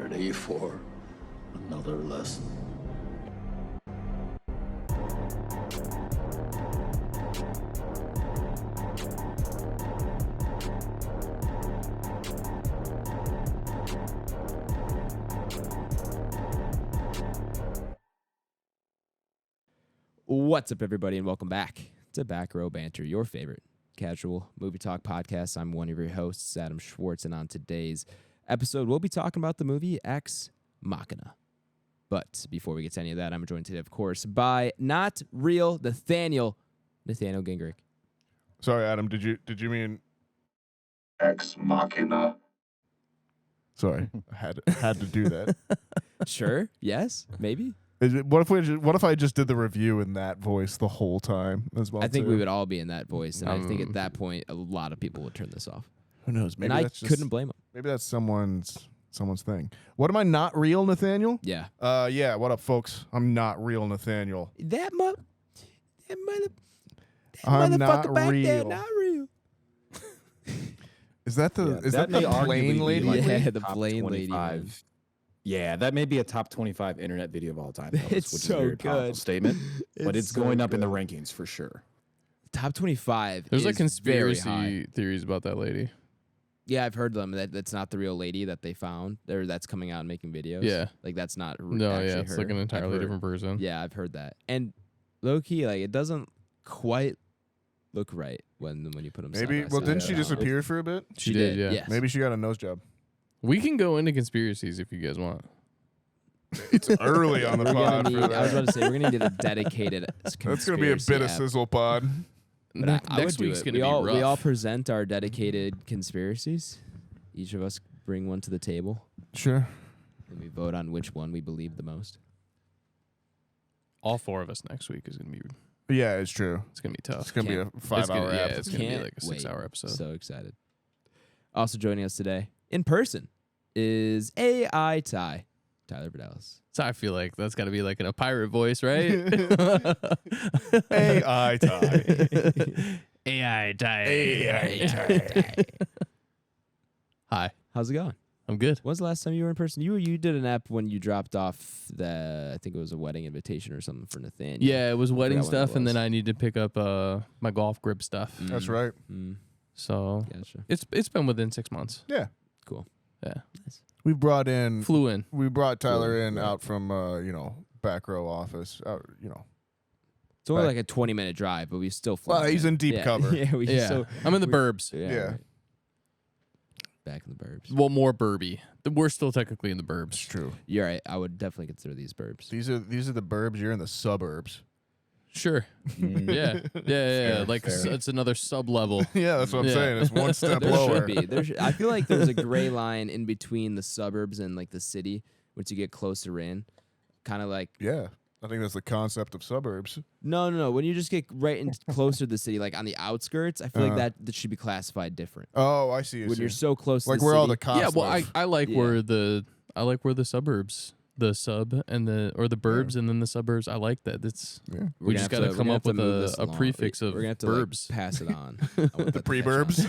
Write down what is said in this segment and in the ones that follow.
Ready for another lesson? What's up, everybody, and welcome back to Back Row Banter, your favorite casual movie talk podcast. I'm one of your hosts, Adam Schwartz, and on today's episode, we'll be talking about the movie Ex Machina. But before we get to any of that, I'm joined today, of course, by not real Nathaniel Gingrich. Sorry, Adam. Did you mean Ex Machina. Sorry? I had to do that. Sure, yes, maybe. What if I just did the review in that voice the whole time as well? I think we would all be in that voice, and I think at that point, a lot of people would turn this off. Who knows? Maybe and I that's couldn't blame them. Maybe that's someone's thing. What am I not real, Nathaniel? Yeah. Yeah. What up, folks? I'm not real, Nathaniel. That I'm motherfucker not back there, real. not real. Is that the that may arguably plane be lady? like Yeah, a the top plane lady, 25. man. Yeah, that may be a top 25 internet video of all time. Elvis, It's which so is a very powerful good. statement, but it's so going up in the good. rankings for sure. Top 25. There's like is very high. conspiracy theories about that lady. Yeah, I've heard them. That's not the real lady that they found. That's coming out and making videos. Yeah. Like, that's not No, actually yeah, it's her. like an I've entirely heard- different person. Yeah, I've heard that. And low-key, like, it doesn't quite look right when you put them Maybe. side by Well, side. didn't she Yeah. disappear for a bit? She did, yeah. Yes. Maybe she got a nose job. We can go into conspiracies if you guys want. It's early on the We're gonna pod for need, I was that. about to say, we're going to need a dedicated That's gonna be a bit of app. sizzle pod. But I would Next do week's it. gonna we be all rough. We all present our dedicated conspiracies. Each of us bring one to the table, Sure. and we vote on which one we believe the most. All four of us next week is gonna be Yeah, it's true. it's gonna be tough. It's gonna be a It's 5-hour gonna, yeah, app. it's gonna be Can't like a wait. 6-hour episode. So excited. Also joining us today in person is AI Ty, Tyler Vidalis. So I feel like that's gotta be like in a pirate voice, right? AI tie. AI tie. AI tie. Hi, How's it going? I'm good. When's the last time you were in person? You did an app when you dropped off I think it was a wedding invitation or something for Nathaniel. Yeah, it was wedding forgot when it stuff, and then was. I need to pick up my golf grip stuff. That's right. So Gotcha. it's been within 6 months. Yeah. Cool. Yeah, We brought flew in. Tyler in Right. out from back row office. It's only Back- like a 20-minute drive, but we still flew. Well, he's in deep Yeah. cover. Yeah, we Yeah, so I'm in the we- burbs. Yeah. right. Back in the burbs. Well, more burby. We're still technically in the burbs. It's true. You're right. I would definitely consider these burbs. These are the burbs. You're in the suburbs. Sure. Yeah. Fair, Like fair. it's another sub level. Yeah, that's what I'm Yeah. saying. It's one step There lower. should be. I feel like there's a gray line in between the suburbs and like the city once you get closer in. Kind of like Yeah, I think that's the concept of suburbs. no. When you just get right in closer to the city, like on the outskirts, I feel like that should be classified different. Oh, I see. When you're so close, like to the where all the city, cops. Yeah. Well, live. I like Yeah. where the suburbs, the sub and the burbs and then the suburbs. I like that. It's Yeah. we're we gonna just have got to we're come gonna up have to with move this a along. prefix of We're gonna have to burbs. like, pass it on. I want that to catch pre-burbs.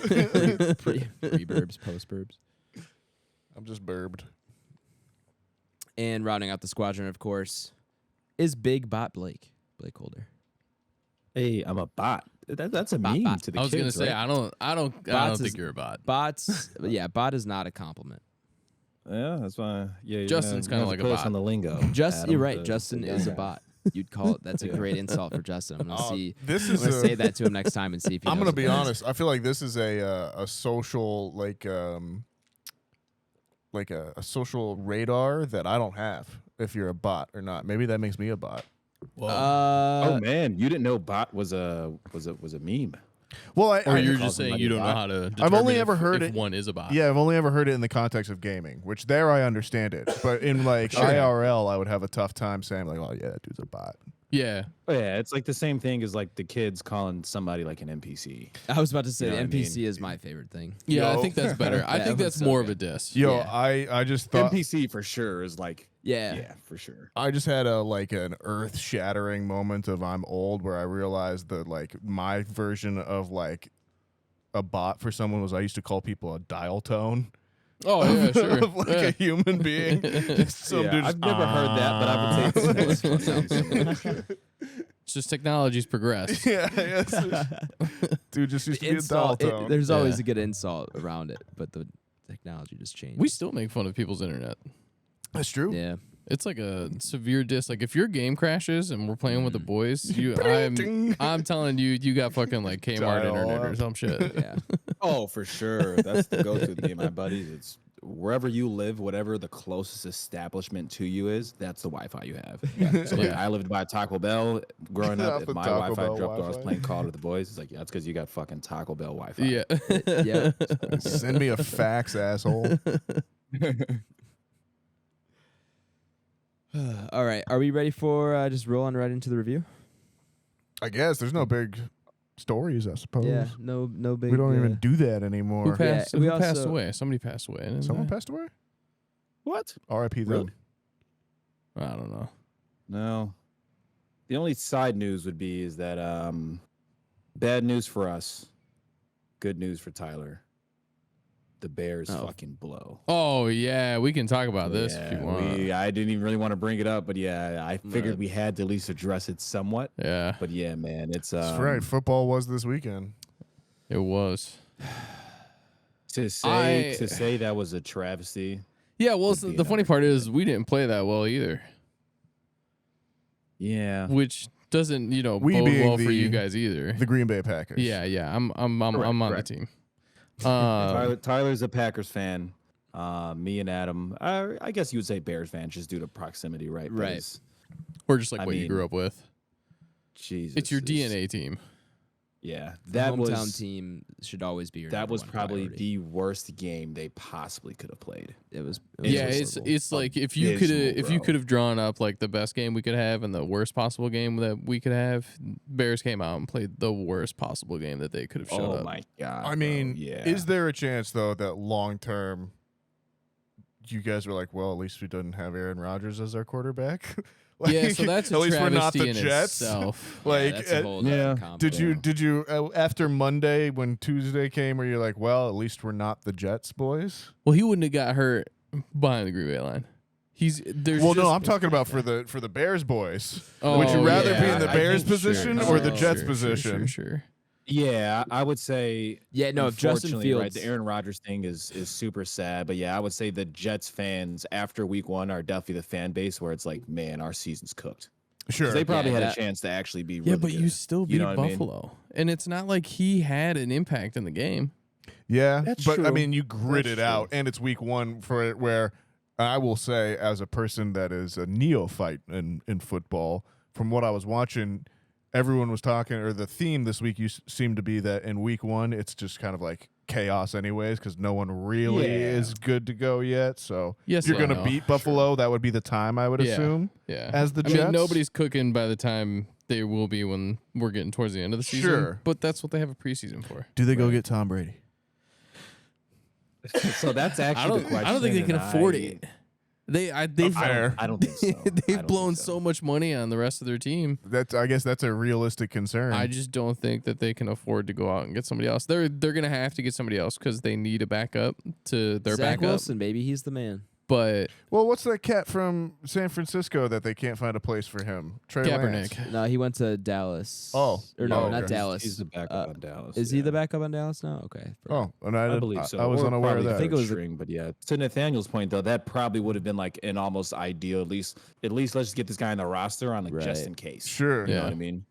on. Pre-burbs, post-burbs. I'm just burbed. And rounding out the squadron, of course, is Big Bot BlakeHolder. Hey, I'm a bot. That's a Bot, meme bot. to the I was kids, gonna say right? I don't Bots is- think you're a bot. Bots, yeah, bot is not a compliment. Yeah, that's why. Yeah, you're Justin's gonna kinda have to like a put us bot. on the lingo. You're right. Adam, Justin is a bot. You'd call it. That's a great insult for Justin. I'm gonna see. This I'm is gonna a- say that to him next time and see if he I'm knows gonna what be that is. honest. I feel like this is a social a social radar that I don't have. If you're a bot or not, maybe that makes me a bot. Oh man, you didn't know bot was a meme. Well, Or you're call just saying somebody you a don't know bot. how to. I've only determine ever if- heard if it- one is a bot. yeah, I've only ever heard it in the context of gaming, which there I understand it, but in like Sure. IRL, I would have a tough time saying like, "Oh yeah, that dude's a bot." Yeah. Oh yeah, it's like the same thing as like the kids calling somebody like an NPC. I was about to say You know what I NPC mean? is my favorite thing. Yeah, Yo. I think that's better. I That think was that's so more of good. a diss. Yo, Yeah. I just thought NPC for sure is like Yeah. for sure. I just had an earth shattering moment of I'm old where I realized that like my version of like a bot for someone was I used to call people a dial tone. Oh yeah, sure. of like Yeah. a human being. Some dude I've never heard that, but I would say it sounds similar. It's just technology's progressed. yeah, yes. Dude just used to be a dial tone. There's always Yeah. a good insult around it, but the technology just changed. We still make fun of people's internet. That's true. yeah. It's like a severe diss. Like if your game crashes and we're playing with the boys, Ding. I'm telling you, you got fucking like Kmart Dial internet or up. some shit. Yeah. Oh, for sure. That's the go-to to me and my buddies. It's wherever you live, whatever the closest establishment to you is, that's the Wi-Fi you have. So like, Yeah. I lived by Taco Bell growing Yeah, up. If the my Taco Wi-Fi Bell dropped, I was Wi-Fi. playing Call of the Boys. It's like, yeah, that's because you got fucking Taco Bell Wi-Fi. Yeah. Yeah. Send me a fax, asshole. All right. Are we ready for just rolling right into the review? I guess there's no big stories, I suppose. Yeah. No big. We don't even do that anymore. Who passed? we Who passed also- away? Somebody passed away. didn't Someone they? passed away? What? R.I.P. Really? them. I don't know. No. The only side news would be is that bad news for us, good news for Tyler. The Bears fucking blow. Oh yeah, we can talk about this if you Yeah, want. I didn't even really want to bring it up, but yeah, I figured we had to at least address it somewhat. Yeah, But yeah, man, it's That's right. Football was this weekend. it was. to say that was a travesty. Yeah, well, Would be the an funny part is we didn't play that well either, Yeah. which doesn't We bode being well for the- you guys either. The Green Bay Packers. Yeah, I'm on Correct. the team. Tyler's a Packers fan. Me and Adam, I guess you would say Bears fan just due to proximity, right? Right. Because, We're just like I what you mean, grew up with. Jesus, It's your DNA team. Yeah, That that hometown was team should always be your. that number was one probably priority. the worst game they possibly could have played. It was Yeah, horrible. it's like if you could Abysmal, bro. have drawn up like the best game we could have and the worst possible game that we could have, Bears came out and played the worst possible game that they could have showed Oh up. my god! I mean, bro, yeah. is there a chance, though, that long term you guys were like, well, at least we didn't have Aaron Rodgers as our quarterback? Yeah, so that's a at least we're not travesty the in Jets. itself. Like, that's a whole yeah. did you after Monday when Tuesday came, were you like, well, at least we're not the Jets, boys? Well, he wouldn't have got hurt behind the Green Bay line. There's Well, just, no, I'm talking about for the Bears, boys. Oh, Would you rather be yeah, in the I Bears think- position sure, or the sure, Jets sure, position? Sure. Yeah, I would say. Yeah, no, if Justin unfortunately, Fields, right, the Aaron Rodgers thing is super sad. But yeah, I would say the Jets fans after Week 1 are definitely the fan base where it's like, man, our season's cooked. Sure. 'Cause they probably Yeah, had that- a chance to actually be. Really Yeah, but good. you still beat You know what I mean? Buffalo, and it's not like he had an impact in the game. Yeah, That's but I true. mean, you grit That's it out, true. and it's week 1 for it. Where I will say, as a person that is a neophyte in football, from what I was watching, everyone was talking, or the theme this week seemed to be that in week 1, it's just kind of like chaos, anyways, because no one really Yeah. is good to go yet. So Yes, if you're and gonna no. beat Buffalo, that would be the time I would Yeah. assume. Yeah, As the I mean, Jets? nobody's cooking by the time they will be when we're getting towards the end of the season. Sure. But that's what they have a preseason for. Do they go get Tom Brady? So that's actually the question. I don't think they can and afford it. They've Fair. I don't think so. I they've don't blown think so much money on the rest of their team. I guess that's a realistic concern. I just don't think that they can afford to go out and get somebody else. They're gonna have to get somebody else because they need a backup to their Zach backup. Wilson, baby, he's the man. But Well, what's that cat from San Francisco that they can't find a place for him? Trey Lance. Kaepernick. No, he went to Dallas. Oh. or no, Oh, not okay. Dallas. He's the backup on Dallas. Is he yeah. the backup on Dallas now? Okay. Oh, and I I believe so. I was Or unaware of probably that. I think it was string, but yeah. To Nathaniel's point though, that probably would have been like an almost ideal. At least let's just get this guy on the roster on like Right. just in case. Sure. You know Yeah. what I mean?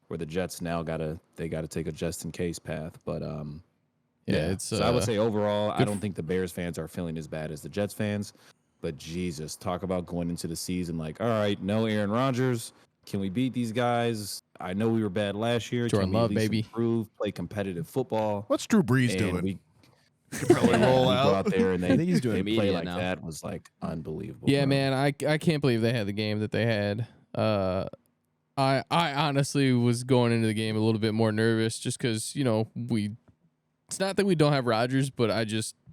Where the Jets now gotta take a just in case path. But yeah, it's so I would say overall, I don't think the Bears fans are feeling as bad as the Jets fans. But Jesus, talk about going into the season like, all right, no Aaron Rodgers. Can we beat these guys? I know we were bad last year. Jordan Can we Love, at least baby. improve, play competitive football? What's Drew Brees And doing? we probably roll we go out. out there and they, I think he's doing they play media like now. that was like unbelievable. yeah, bro. man. I can't believe they had the game that they had. I honestly was going into the game a little bit more nervous just because it's not that we don't have Rodgers, but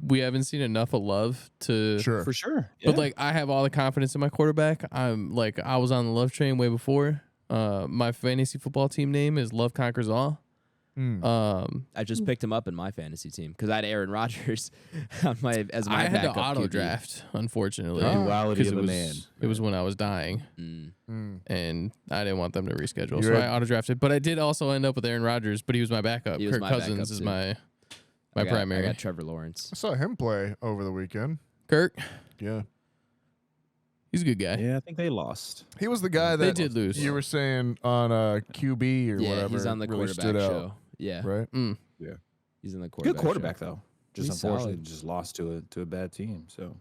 we haven't seen enough of Love to. Sure. For sure. But like I have all the confidence in my quarterback. I was on the Love train way before. My fantasy football team name is Love Conquers All. I just picked him up in my fantasy team because I had Aaron Rodgers on my as my I had to backup auto QB. draft, unfortunately. Duality 'cause of it a was, man. It was when I was dying, and I didn't want them to reschedule, so You're- I auto drafted. But I did also end up with Aaron Rodgers, but he was my backup. He was Kirk my Cousins backup, is too. my I primary. got Trevor Lawrence. I saw him play over the weekend. Kirk, Yeah. he's a good guy. Yeah, I think they lost. He was the guy They that did lose. you were saying on QB or Yeah, whatever. he's on the really quarterback stood out, show. Yeah, right? he's in the quarterback. Good quarterback show. though. Just He's unfortunately solid. just lost to a bad team. So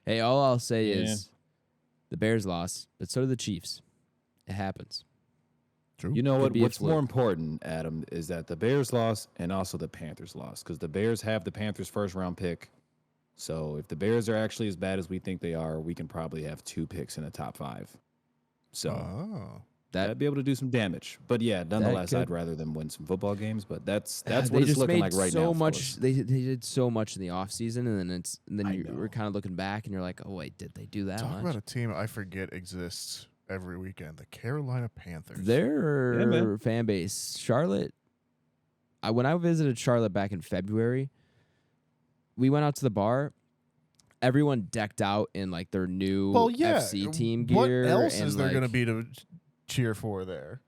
Hey, all I'll say Yeah. is the Bears lost, but so did the Chiefs. It happens. True. you know Could what? be a What's fluke. more important, Adam, is that the Bears lost and also the Panthers lost because the Bears have the Panthers' first round pick. So if the Bears are actually as bad as we think they are, we can probably have 2 picks in the top 5. So Oh. that'd be able to do some damage. But yeah, nonetheless, could- I'd rather them win some football games. But that's They what it's just looking made like right so now. much. fellas. They did so much in the offseason, and then I you know. were kind of looking back, and you're like, oh wait, did they do that Talk much? about a team I forget exists every weekend. The Carolina Panthers. Their Yeah, man. fan base, Charlotte. When I visited Charlotte back in February, we went out to the bar. Everyone decked out in like their new FC team gear. What else and, is there like, going to be to cheer for there?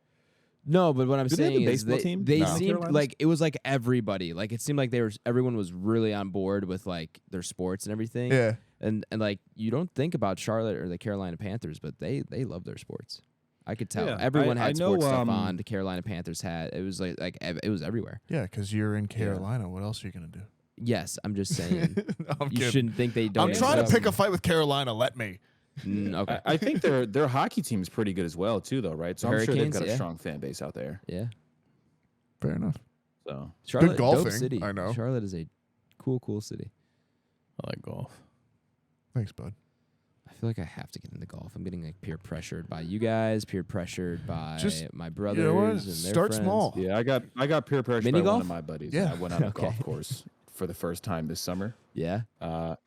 No, but what I'm Do they have saying a is baseball team? they No. seemed Carolinas? like it was like everybody. Like it seemed like everyone was really on board with like their sports and everything. Yeah. And like you don't think about Charlotte or the Carolina Panthers, but they love their sports. I could tell. Yeah, Everyone I had know, sports stuff on. The Carolina Panthers had. It was like it was everywhere. Yeah, because you're in Carolina. What else are you going to do? Yes, I'm just saying. I'm You kidding. shouldn't think they don't. I'm trying to exist. pick a fight with Carolina. Let me. Okay. I think their hockey team is pretty good as well too, though, right? So I'm sure they've Hurricanes, got a yeah. strong fan base out there. Yeah. Fair enough. So Charlotte, golfing, dope city. I know. Charlotte is a cool city. I like golf. Thanks, bud. I feel like I have to get into golf. I'm getting like peer pressured by you guys, peer pressured by Just- my brothers. You know what? And their Start friends. small. yeah, I got peer pressure Mini by golf? one of my buddies. Yeah. I went on a Okay. golf course for the first time this summer. Yeah.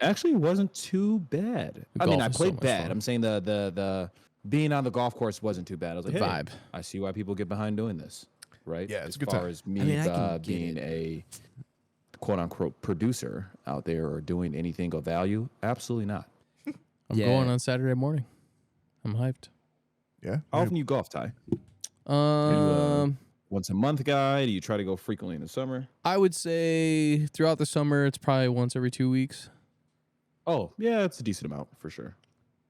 Actually wasn't too bad. I mean, Golf I is so played much bad. fun. I'm saying the being on the golf course wasn't too bad. I was like, The hey, vibe. I see why people get behind doing this, right? Yeah, it's as a good far time. as me mean, I can get being it. a quote unquote producer out there or doing anything of value, absolutely not. I'm Yeah. going on Saturday morning. I'm hyped. Yeah. How often you golf, Ty? Once a month guy? Do you try to go frequently in the summer? I would say throughout the summer, it's probably once every 2 weeks. Oh, yeah, it's a decent amount for sure.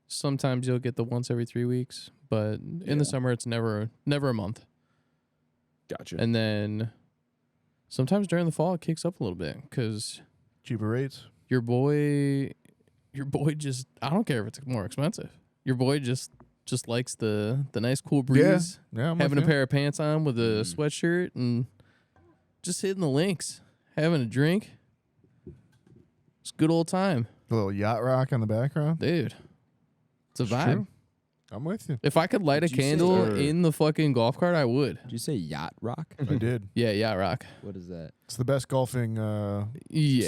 Sometimes you'll get the once every 3 weeks, but in the summer, it's never a month. Gotcha. And then sometimes during the fall, it kicks up a little bit because Cheaper rates. your boy just, I don't care if it's more expensive. Your boy just likes the nice cool breeze, Yeah. I'm having a with you. pair of pants on with a sweatshirt and just hitting the links, having a drink. It's a good old time, A little yacht rock in the background. dude. It's a It's vibe. true. I'm with you. If I could light a Did you say- candle Or- in the fucking golf cart, I would. Did you say yacht rock? I did. Yeah, yacht rock. What is that? It's the best golfing Yeah,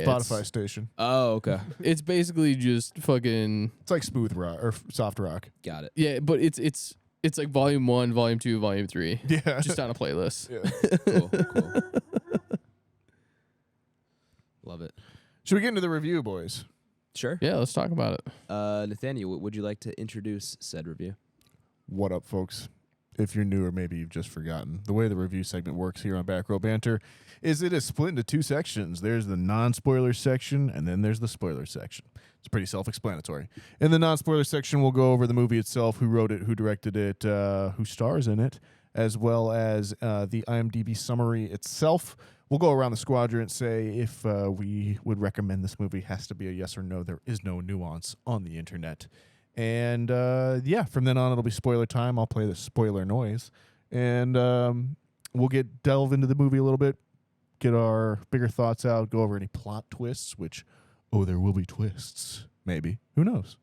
Spotify station. Oh, okay. It's basically just fucking It's like smooth rock or soft rock. Got it. yeah, but it's like volume 1, volume 2, volume 3, Yeah. just on a playlist. Yeah. Cool. Love it. Should we get into the review, boys? Sure. Yeah, let's talk about it. Nathaniel, would you like to introduce said review? What up, folks? If you're new or maybe you've just forgotten, the way the review segment works here on Back Row Banter is it is split into 2 sections. There's the non-spoiler section, and then there's the spoiler section. It's pretty self-explanatory. In the non-spoiler section, we'll go over the movie itself, who wrote it, who directed it, who stars in it, as well as the IMDb summary itself. We'll go around the squadron, say if we would recommend this movie. Has to be a yes or no. There is no nuance on the internet. And yeah, from then on, it'll be spoiler time. I'll play the spoiler noise. And we'll delve into the movie a little bit, get our bigger thoughts out, go over any plot twists, which, there will be twists. Maybe. Who knows?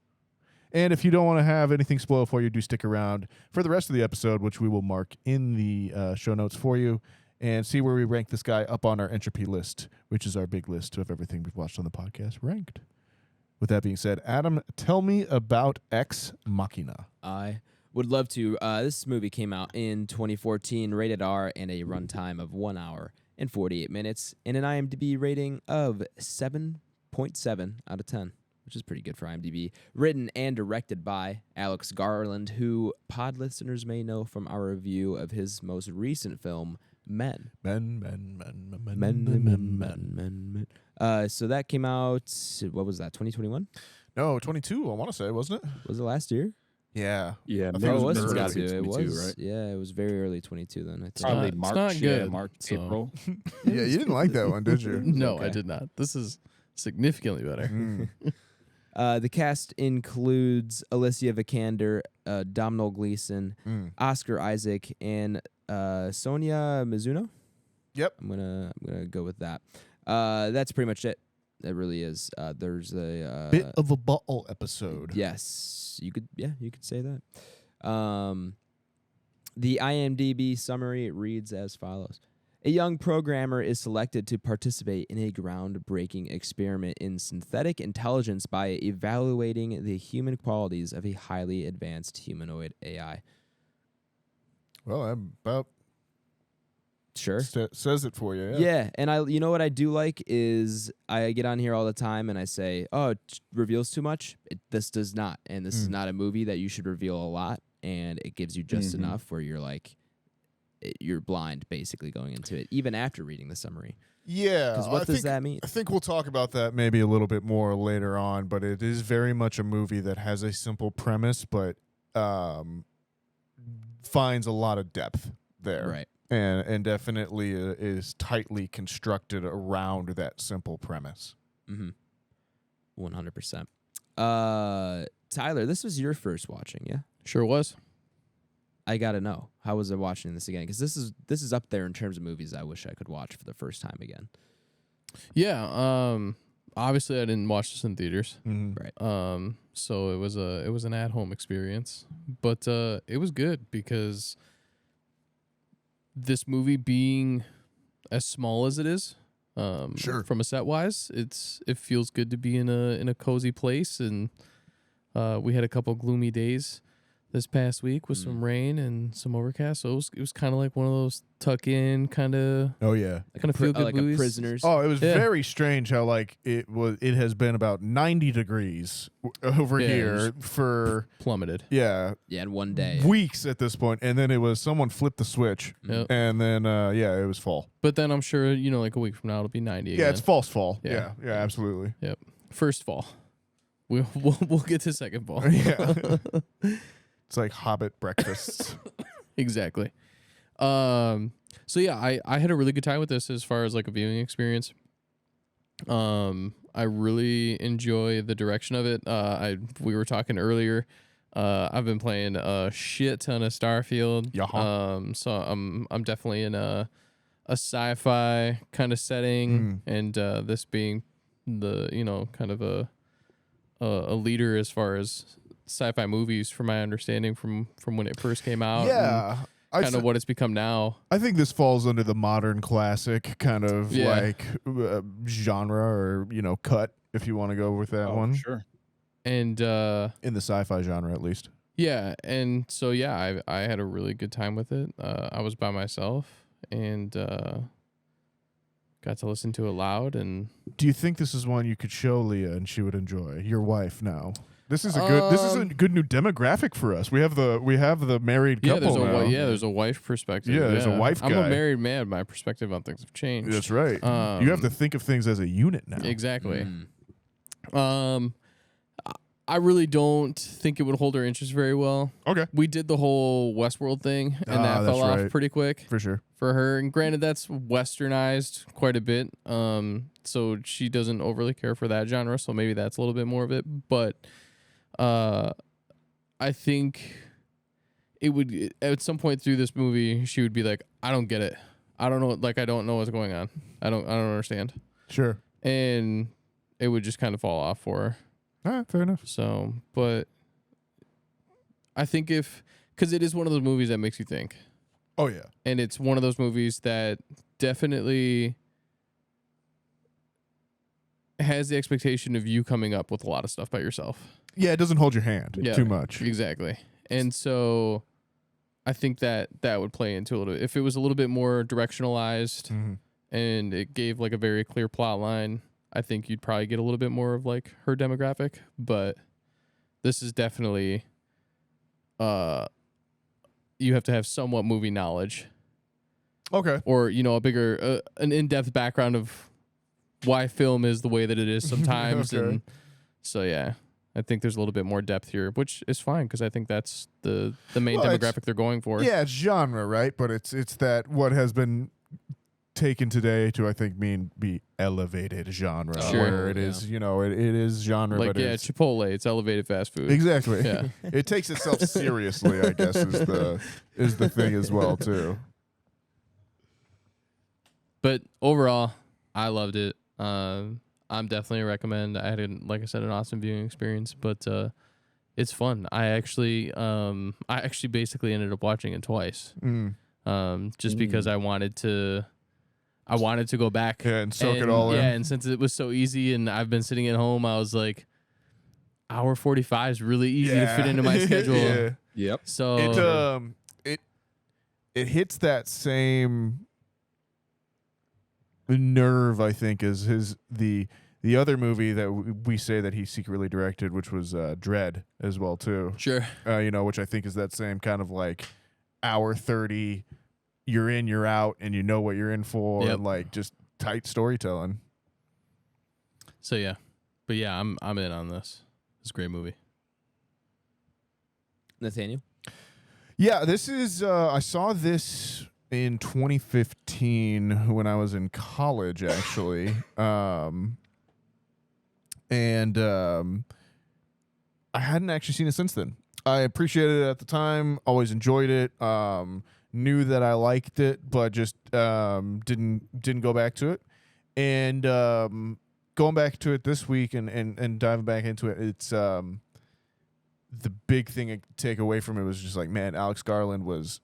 And if you don't want to have anything spoiled for you, do stick around for the rest of the episode, which we will mark in the show notes for you, and see where we rank this guy up on our Entropy list, which is our big list of everything we've watched on the podcast ranked. With that being said, Adam, tell me about Ex Machina. I Would love to. This movie came out in 2014, rated R, and a runtime of 1 hour and 48 minutes, and an IMDb rating of 7.7 out of 10, which is pretty good for IMDb. Written and directed by Alex Garland, who pod listeners may know from our review of his most recent film, Men. Men. So that came out, what was that, 2021? No, 22, I want to say, wasn't it? Was it last year? Yeah. Yeah, I think Oh, it was early 22. It 22, was, right? yeah, it was very early 22 then, I think. Probably It's March. not good, March, so- April. Yeah, you didn't like that one, did you? No, okay. I did not. This is significantly better. Mm. The cast includes Alicia Vikander, Domhnall Gleeson, Oscar Isaac, and Sonia Mizuno. Yep. I'm gonna go with that. That's pretty much it. It really is. There's a Bit of a bottle episode. yes, you could say that. The IMDb summary reads as follows. A young programmer is selected to participate in a groundbreaking experiment in synthetic intelligence by evaluating the human qualities of a highly advanced humanoid AI. Well, that about Sure. says it for you. Yeah, and you know what I do like is I get on here all the time and I say, "Oh, it reveals too much." This does not, and this is not a movie that you should reveal a lot, and it gives you just enough where you're like, you're blind basically going into it, even after reading the summary. Yeah. Because what I does think- that mean? I think we'll talk about that maybe a little bit more later on, but it is very much a movie that has a simple premise, but finds a lot of depth there. Right. And definitely is tightly constructed around that simple premise. 100%. Tyler, this was your first watching, yeah? Sure was. I gotta know, how was it watching this again? Because this is up there in terms of movies I wish I could watch for the first time again. Yeah. Obviously, I didn't watch this in theaters. Right. So it was an at home experience, but it was good because this movie being as small as it is, Sure. from a set wise, it feels good to be in a cozy place, and we had a couple gloomy days this past week with some rain and some overcast. So it was kind of like one of those tuck in kind of Oh yeah. feel good Like movies. a Prisoners. Oh, it was Yeah. very strange how like it has been about 90 degrees over Yeah, it here for plummeted. yeah, Yeah, in one day. weeks at this point, and then it was someone flipped the switch, Yep. and then it was fall. But then I'm sure like a week from now it'll be 90 again. Yeah, it's false fall. Yeah. Yeah, absolutely. Yep. First fall. We'll get to second fall. Yeah. It's like Hobbit breakfasts. Exactly. So yeah, I had a really good time with this as far as like a viewing experience. I really enjoy the direction of it. We were talking earlier. I've been playing a shit ton of Starfield. Yaha. So I'm definitely in a sci-fi kind of setting, and this being the kind of a leader as far as sci-fi movies, from my understanding from when it first came out. Yeah. Kind of what it's become now. I think this falls under the modern classic kind of Yeah. like genre or cut, if you want to go with that one. Sure. And In the sci-fi genre, at least. yeah, and so yeah, I had a really good time with it. I was by myself and got to listen to it loud. And Do you think this is one you could show Leah and she would enjoy? Your wife now. This is a good new demographic for us. We have the married yeah, couple now. there's a wife perspective. Yeah, there's a wife I'm guy. a married man. My perspective on things have changed. That's right. You have to think of things as a unit now. Exactly. Mm. I really don't think it would hold her interest very well. Okay. We did the whole Westworld thing, and that that's fell off right. pretty quick For sure. for her. And granted, that's westernized quite a bit. So she doesn't overly care for that genre. So maybe that's a little bit more of it. But I think it would at some point through this movie, she would be like, "I don't get it. I don't know. Like, I don't know what's going on. I don't understand." Sure. And it would just kind of fall off for her. All right, fair enough. So, but I think because it is one of those movies that makes you think. Oh yeah. And it's one of those movies that definitely has the expectation of you coming up with a lot of stuff by yourself. Yeah, it doesn't hold your hand Yeah, too much. Exactly. And so I think that would play into a little. If it was a little bit more directionalized and it gave like a very clear plot line, I think you'd probably get a little bit more of like her demographic. But this is definitely you have to have somewhat movie knowledge. Okay. Or, a bigger, an in-depth background of why film is the way that it is sometimes. Okay. And so, yeah, I think there's a little bit more depth here, which is fine because I think that's the main demographic they're going for. Yeah, it's genre, right? But it's that what has been taken today to, I think, be elevated genre. Sure. Where it is, it is genre. Like, but it's Chipotle, it's elevated fast food. exactly. Yeah. It takes itself seriously, I guess, is the thing as well, too. But overall, I loved it. I'm definitely a recommend. I had, like I said, an awesome viewing experience, but it's fun. I actually basically ended up watching it twice, just because I wanted to go back and soak it all in. Yeah, and since it was so easy, and I've been sitting at home, I was like, hour 45 is really easy to fit into my schedule. Yeah. Yep. So it hits that same nerve, I think, as the other movie that we say that he secretly directed, which was Dread as well too. Sure. Which I think is that same kind of like hour 30, you're in, you're out, and you know what you're in for, Yep. and like just tight storytelling. So yeah, but yeah, I'm in on this. It's a great movie. Nathaniel? Yeah, this is I saw this in 2015 when I was in college, actually. And I hadn't actually seen it since then. I appreciated it at the time, always enjoyed it, knew that I liked it, but just didn't go back to it. And going back to it this week and diving back into it, it's the big thing to take away from it was just like, man, Alex Garland was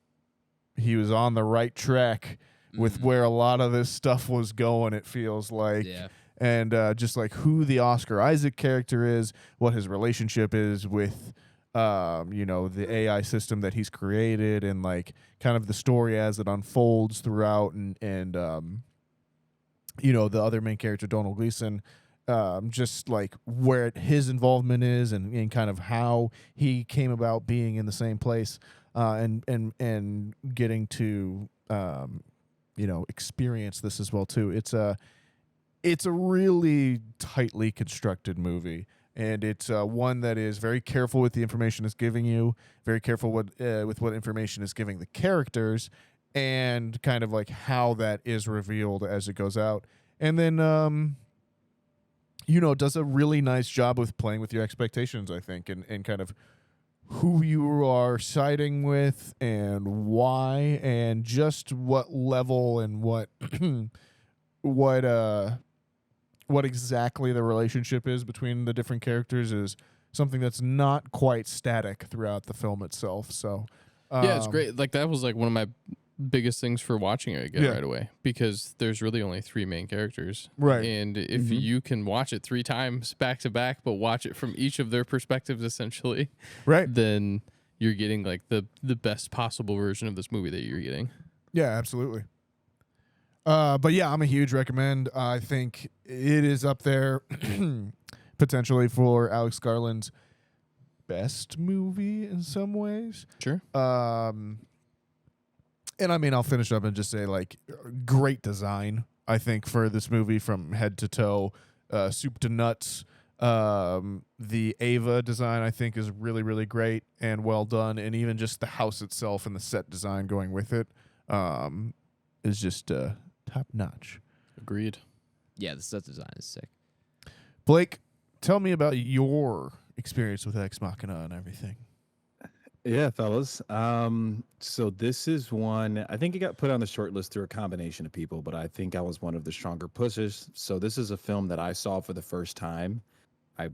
on the right track with where a lot of this stuff was going, it feels like. Yeah. And just like who the Oscar Isaac character is, what his relationship is with, the AI system that he's created, and like kind of the story as it unfolds throughout, and the other main character, Donald Gleason, just like where his involvement is, and kind of how he came about being in the same place, and getting to experience this as well too. It's a really tightly constructed movie, and it's one that is very careful with the information it's giving you, very careful with what information it's giving the characters, and kind of like how that is revealed as it goes out. And then, does a really nice job with playing with your expectations, I think, and kind of who you are siding with and why, and just what level and what what exactly the relationship is between the different characters is something that's not quite static throughout the film itself. So Yeah, it's great. Like that was like one of my biggest things for watching it again right away, because there's really only three main characters. Right. And if you can watch it 3 times back to back, but watch it from each of their perspectives essentially, Right. then you're getting like the best possible version of this movie that you're getting. Yeah, absolutely. But yeah, I'm a huge recommend. I think it is up there potentially for Alex Garland's best movie in some ways. Sure. And I mean, I'll finish up and just say, like, great design, I think, for this movie from head to toe, soup to nuts. The Ava design, I think, is really, really great and well done. And even just the house itself and the set design going with it is just top notch. Agreed. Yeah, the set design is sick. Blake, tell me about your experience with Ex Machina and everything. Yeah, fellas. So this is one, I think it got put on the short list through a combination of people, but I think I was one of the stronger pushes. So this is a film that I saw for the first time. I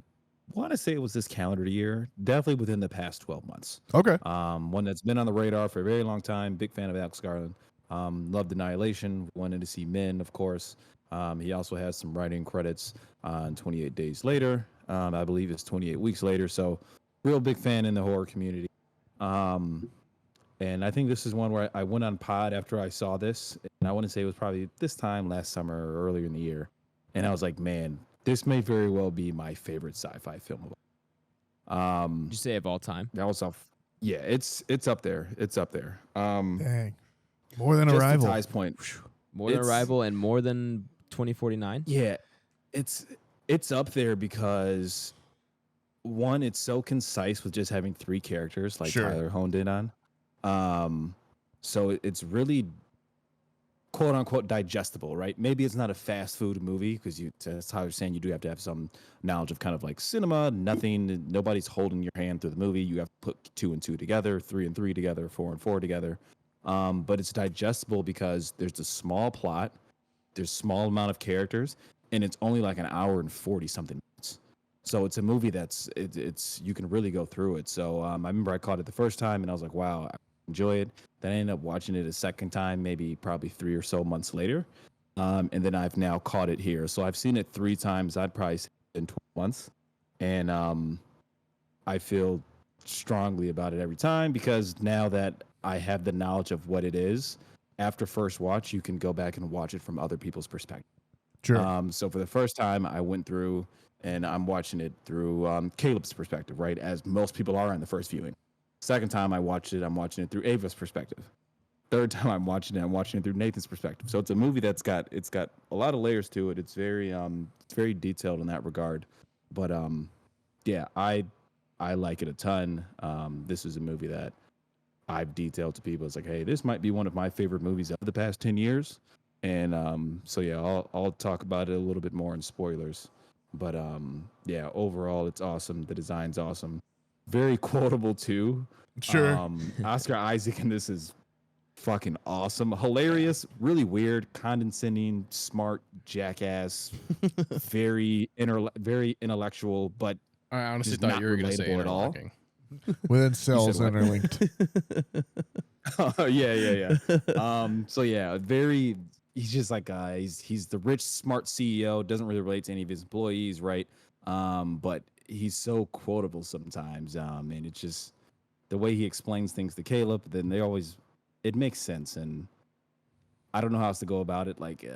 want to say it was this calendar year, definitely within the past 12 months. Okay. One that's been on the radar for a very long time. Big fan of Alex Garland. Loved Annihilation. Wanted to see Men, of course. He also has some writing credits on 28 Days Later. I believe it's 28 Weeks Later. So real big fan in the horror community. And I think this is one where I went on pod after I saw this, and I want to say it was probably this time last summer or earlier in the year, and I was like, man, this may very well be my favorite sci-fi film of all. Did you say of all time? That was off. Yeah, it's up there. It's up there. Dang. More than Just Arrival. to Ty's point, More than It's- Arrival and more than 2049? yeah, it's up there because one, it's so concise with just having 3 characters, like Sure. Tyler honed in on. So it's really quote unquote digestible, right? Maybe it's not a fast food movie because as Tyler's saying, you do have to have some knowledge of kind of like cinema. Nobody's holding your hand through the movie. You have to put 2 and 2 together, 3 and 3 together, 4 and 4 together. But it's digestible because there's a small plot, there's small amount of characters, and it's only like an hour and 40 something minutes. So it's a movie that's you can really go through it. So I remember I caught it the first time and I was like, wow, I enjoy it. Then I ended up watching it a second time, maybe probably 3 or so months later. And then I've now caught it here. So I've seen it 3 times. I'd probably say in 12 months. And I feel strongly about it every time because now that I have the knowledge of what it is, after first watch, you can go back and watch it from other people's perspective. Sure. So for the first time, I went through and I'm watching it through Caleb's perspective, right? As most people are on the first viewing. Second time I watched it, I'm watching it through Ava's perspective. Third time I'm watching it through Nathan's perspective. So it's a movie that's got a lot of layers to it. It's very detailed in that regard. But yeah, I like it a ton. This is a movie that I've detailed to people. It's like, hey, this might be one of my favorite movies of the past 10 years. And so yeah, I'll talk about it a little bit more in spoilers. But yeah, overall it's awesome. The design's awesome. Very quotable too. Sure. Oscar Isaac in this is fucking awesome. Hilarious, really weird, condescending, smart, jackass, very intellectual, but I honestly Just thought not you were going to say relatable at all. interlocking. Within cells what? interlinked. yeah. So yeah, very. He's just like he's the rich, smart CEO. Doesn't really relate to any of his employees, right? But he's so quotable sometimes. And it's just the way he explains things to Caleb. Then it makes sense, and I don't know how else to go about it. Like,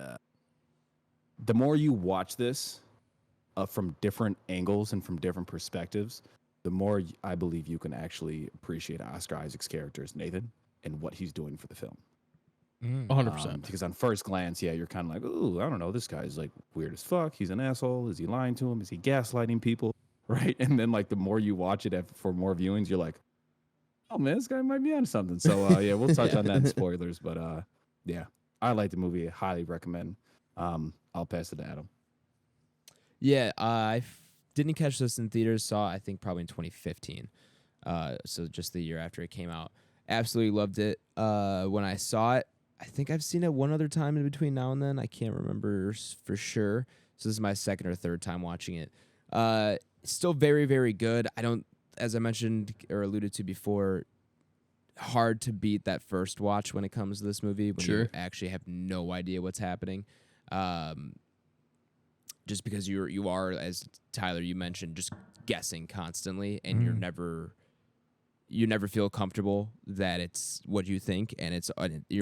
the more you watch this from different angles and from different perspectives, the more I believe you can actually appreciate Oscar Isaac's character as Nathan and what he's doing for the film. 100%. Because on first glance, yeah, you're kind of like, ooh, I don't know, this guy's like weird as fuck. He's an asshole. Is he lying to him? Is he gaslighting people? Right? And then like the more you watch it for more viewings, you're like, oh man, this guy might be on something. So yeah, we'll touch on that in spoilers. But yeah, I like the movie. I highly recommend. I'll pass it to Adam. Yeah, didn't catch this in theaters. Saw it, I think probably in 2015. So just the year after it came out. Absolutely loved it. When I saw it, I think I've seen it one other time in between now and then. I can't remember for sure. So this is my second or third time watching it. Still very, very good. I don't, as I mentioned or alluded to before, hard to beat that first watch when it comes to this movie when you actually have no idea what's happening. Just because you are, as Tyler, you mentioned, just guessing constantly, and you never feel comfortable that it's what you think, and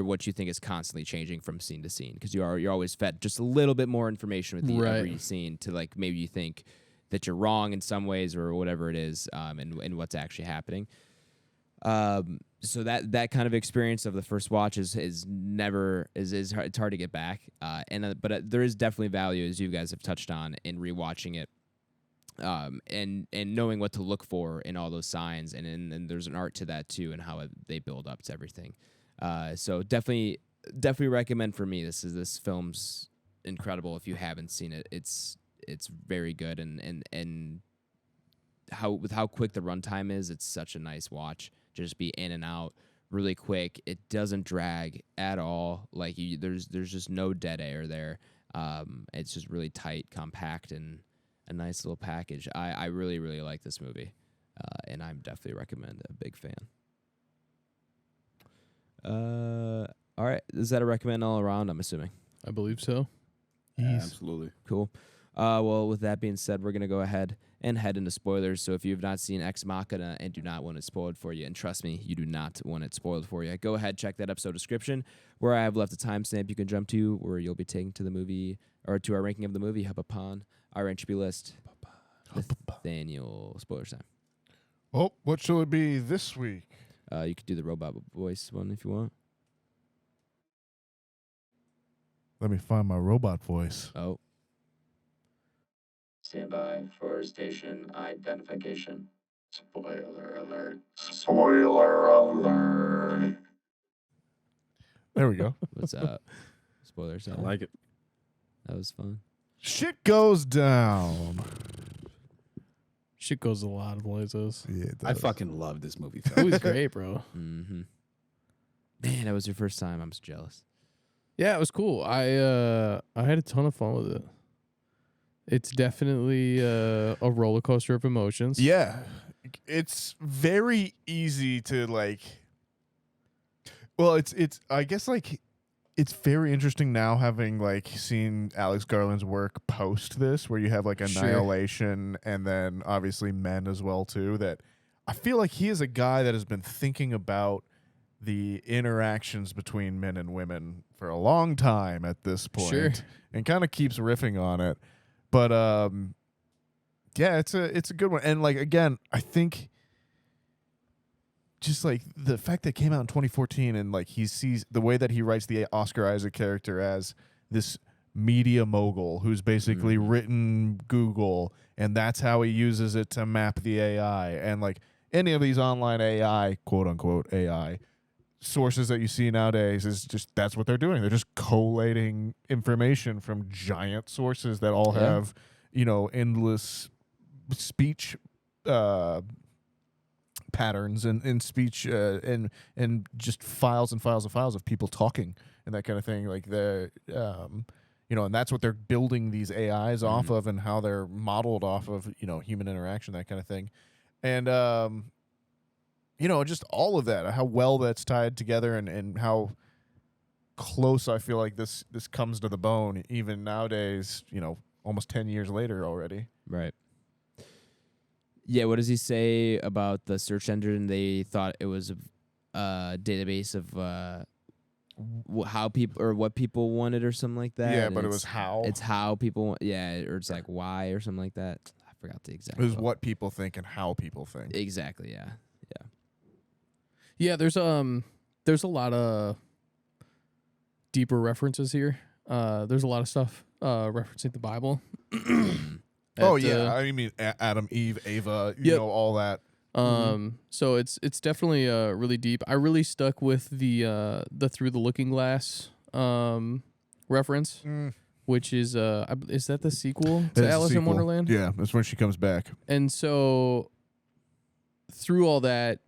what you think is constantly changing from scene to scene because you're always fed just a little bit more information with every scene to like maybe you think that you're wrong in some ways or whatever it is, and what's actually happening. So that kind of experience of the first watch is hard, it's hard to get back. But there is definitely value, as you guys have touched on, in rewatching it. And knowing what to look for in all those signs, and there's an art to that too, and how they build up to everything. So definitely recommend for me. This film's incredible. If you haven't seen it, it's very good, and how quick the runtime is, it's such a nice watch. Just be in and out really quick. It doesn't drag at all. Like there's just no dead air there. It's just really tight, compact, and a nice little package. I really, really like this movie, and I'm definitely recommend. A big fan. All right, is that a recommend all around? I'm assuming. I believe so. Absolutely. Cool. Well, with that being said, we're going to go ahead and head into spoilers. So if you have not seen Ex Machina and do not want it spoiled for you, and trust me, you do not want it spoiled for you, go ahead, check that episode description where I have left a timestamp you can jump to where you'll be taken to the movie or to our ranking of the movie up upon our entropy list. Nathaniel, spoilers time. Oh, what shall it be this week? You could do the robot voice one if you want. Let me find my robot voice. Oh. Stand by for station identification. Spoiler alert. Spoiler alert. There we go. What's up? Spoilers. I like it. That was fun. Shit goes down. Shit goes a lot of places. Yeah, it I does. fucking love this movie. It was great, bro. Mm-hmm. Man, that was your first time. I'm so jealous. Yeah, it was cool. I had a ton of fun with it. It's definitely a roller coaster of emotions. Yeah, it's very easy to like. Well, it's I guess like it's very interesting now having like seen Alex Garland's work post this, where you have like Sure. Annihilation and then obviously Men as well too. That I feel like he is a guy that has been thinking about the interactions between men and women for a long time at this point, Sure. and kind of keeps riffing on it. But yeah, it's a good one. And like again, I think just like the fact that it came out in 2014 and like he sees the way that he writes the Oscar Isaac character as this media mogul who's basically written Google, and that's how he uses it to map the AI. And like any of these online AI, quote unquote AI sources that you see nowadays is just that's what they're doing. They're just collating information from giant sources that all Yeah. have, you know, endless speech patterns and speech and just files and files and files of people talking and that kind of thing. Like the you know, and that's what they're building these AIs off of, and how they're modeled off of, you know, human interaction, that kind of thing. And you know, just all of that, how well that's tied together, and how close I feel like this comes to the bone, even nowadays, you know, almost 10 years later already. Right. Yeah, what does he say about the search engine? They thought it was a database of how people or what people wanted or something like that. Yeah, and but it was how. It's how people want, yeah, or it's like why or something like that. I forgot the exact It was quote. what people think and how people think. Exactly, yeah. Yeah, there's a lot of deeper references here. There's a lot of stuff referencing the Bible. Oh yeah, I mean Adam, Eve, Ava, you Yep. know, all that. So it's definitely really deep. I really stuck with the Through the Looking Glass reference, which is that the sequel to It's a Alice in sequel. Wonderland? Yeah, that's when she comes back. And so through all that,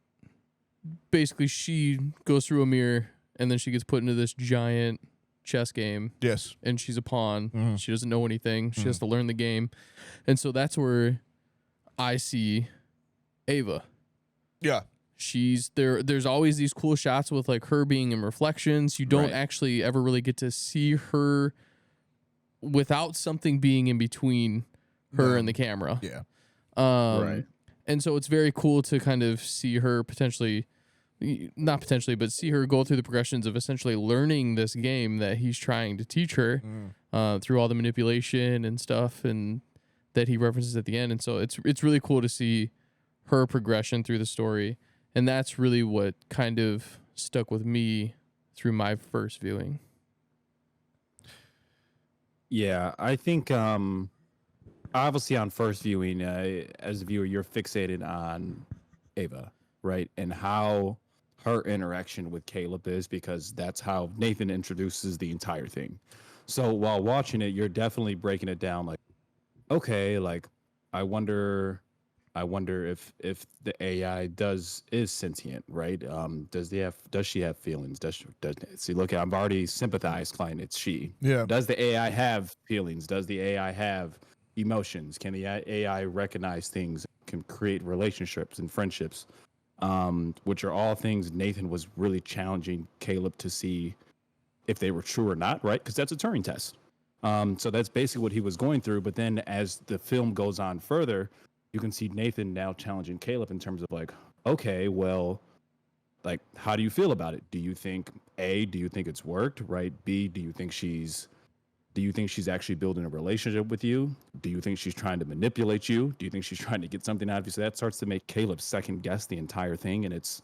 basically she goes through a mirror and then she gets put into this giant chess game, Yes. and she's a pawn. Mhm. She doesn't know anything. She has to learn the game. And so that's where I see Ava. Yeah. She's there. There's always these cool shots with like her being in reflections. You don't Right. actually ever really get to see her without something being in between her No. and the camera. Yeah. Right. And so it's very cool to kind of see her not potentially, but see her go through the progressions of essentially learning this game that he's trying to teach her through all the manipulation and stuff, and that he references at the end. And so it's really cool to see her progression through the story. And that's really what kind of stuck with me through my first viewing. Yeah, I think obviously on first viewing, as a viewer, you're fixated on Ava, right? And how her interaction with Caleb is, because that's how Nathan introduces the entire thing. So while watching it, you're definitely breaking it down like, okay, like I wonder if the AI is sentient, right? Does she have feelings? See, look, I'm already sympathized, client. It's she. Yeah. Does the AI have feelings? Does the AI have emotions? Can the AI recognize things? Can create relationships and friendships, which are all things Nathan was really challenging Caleb to see if they were true or not, right? Because that's a Turing test. So that's basically what he was going through. But then as the film goes on further, you can see Nathan now challenging Caleb in terms of like, okay, well, like, how do you feel about it? Do you think it's worked, right? B, do you think she's actually building a relationship with you? Do you think she's trying to manipulate you? Do you think she's trying to get something out of you? So that starts to make Caleb second guess the entire thing. And it's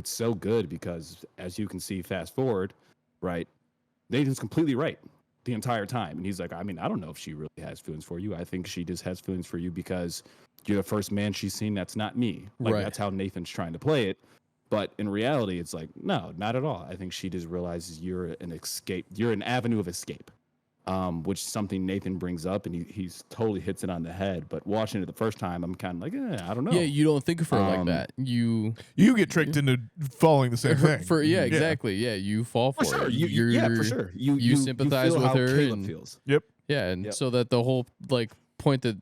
so good because as you can see, fast forward, right? Nathan's completely right the entire time. And he's like, I mean, I don't know if she really has feelings for you. I think she just has feelings for you because you're the first man she's seen that's not me. Like, Right. That's how Nathan's trying to play it. But in reality, it's like, no, not at all. I think she just realizes you're an avenue of escape, which is something Nathan brings up, and he's totally hits it on the head. But watching it the first time, I'm kind of like, I don't know. Yeah, you don't think of her like that. You get tricked into following the same thing. Yeah, exactly. Yeah, you fall for sure. it. For sure. You sympathize feel with how her Caleb and- feels. Yep. Yeah, and Yep. so that the whole like point that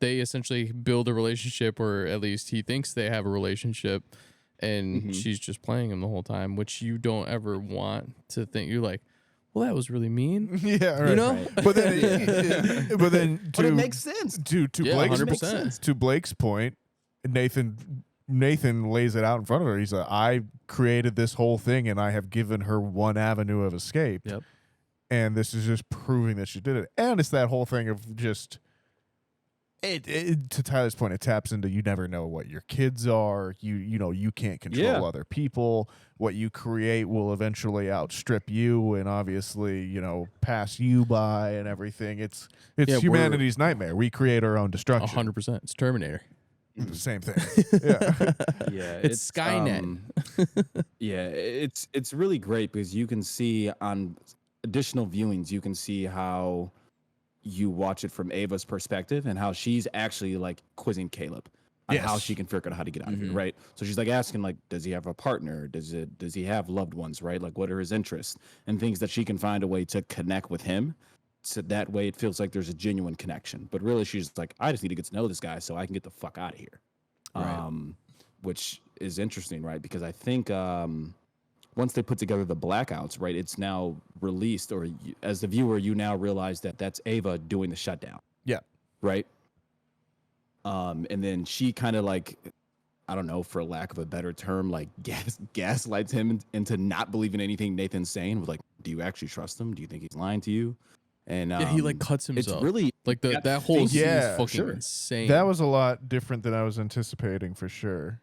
they essentially build a relationship, or at least he thinks they have a relationship, and she's just playing him the whole time, which you don't ever want to think. You're like, well, that was really mean. Yeah, right. You know? Right. But then, but But it makes sense. to Yeah, Blake's 100%. to Blake's point, Nathan lays it out in front of her. He's like, I created this whole thing, and I have given her one avenue of escape. Yep. And this is just proving that she did it. And it's that whole thing of just. It to Tyler's point, it taps into you never know what your kids are. You can't control Yeah. other people. What you create will eventually outstrip you and obviously, pass you by and everything. It's Yeah, humanity's nightmare. We create our own destruction. 100%. It's Terminator. The same thing. Yeah. Yeah, It's Skynet. Yeah, it's really great because you can see on additional viewings, you can see how you watch it from Ava's perspective and how she's actually like quizzing Caleb on how Yes. she can figure out how to get out of here, right? So she's like asking like, does he have a partner? Does he have loved ones, right? Like, what are his interests and things that she can find a way to connect with him. So that way it feels like there's a genuine connection. But really she's like, I just need to get to know this guy so I can get the fuck out of here. Right. Which is interesting, right? Because I think once they put together the blackouts, right, it's now released, or as the viewer, you now realize that that's Ava doing the shutdown. Yeah. Right. And then she kind of like, I don't know, for lack of a better term, like gaslights him into not believing anything Nathan's saying. With like, do you actually trust him? Do you think he's lying to you? And Yeah, he like cuts it's himself. really like yeah, that whole scene yeah, is fucking sure. insane. That was a lot different than I was anticipating for sure.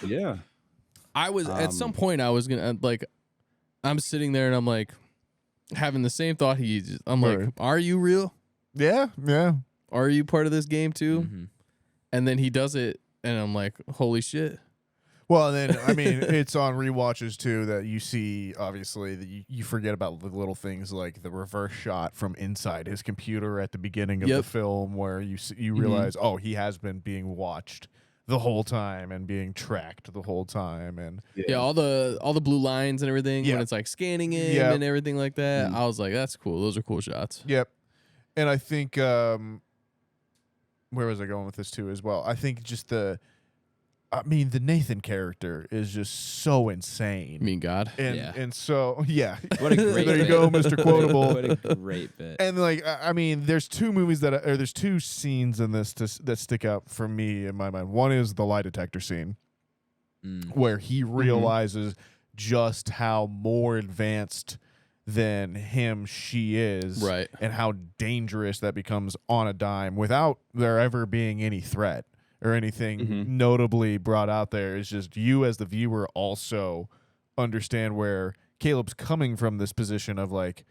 yeah. I was at some point I was gonna like, I'm sitting there and I'm like having the same thought I'm like, Right. are you real? Yeah. Yeah. Are you part of this game too? Mhm. And then he does it and I'm like, holy shit. Well, then, I mean, it's on rewatches too that you see, obviously, that you forget about the little things like the reverse shot from inside his computer at the beginning of the Yep. film where you realize, oh, he has been being watched the whole time and being tracked the whole time. And Yeah, all the blue lines and everything Yeah. when it's like scanning him Yeah. and everything like that. I was like, that's cool. Those are cool shots. yep. And I think, where was I going with this too as well? I think just the Nathan character is just so insane. I mean, God. And Yeah. and so yeah, What a great there you bit. go, Mr. Quotable. What a great bit. And like I mean, there's two movies there's two scenes in this that stick out for me in my mind. One is the lie detector scene where he realizes just how more advanced than him she is, Right. and how dangerous that becomes on a dime without there ever being any threat or anything notably brought out there. It's just you as the viewer also understand where Caleb's coming from, this position of like,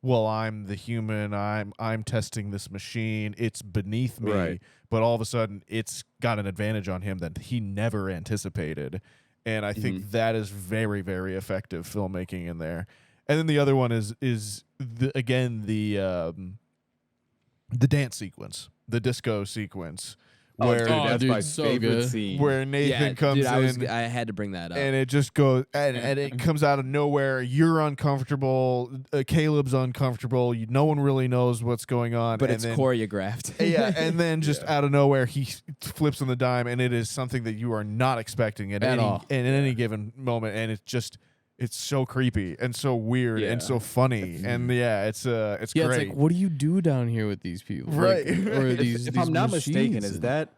well, I'm the human, I'm testing this machine, it's beneath me, Right. but all of a sudden it's got an advantage on him that he never anticipated. And I think that is very, very effective filmmaking in there. And then the other one is the dance sequence, the disco sequence, where Oh, that's dude, my so favorite good. scene. where Nathan comes in. I had to bring that up. And it just goes, and it comes out of nowhere. You're uncomfortable. Caleb's uncomfortable. No one really knows what's going on. but and it's then, choreographed. Yeah, and then just out of nowhere, he flips on the dime, and it is something that you are not expecting at At all. any given moment. And it's it's so creepy and so weird and so funny, and it's Yeah, great. it's like, what do you do down here with these people? Right. Like, or If these I'm not mistaken, machines is and-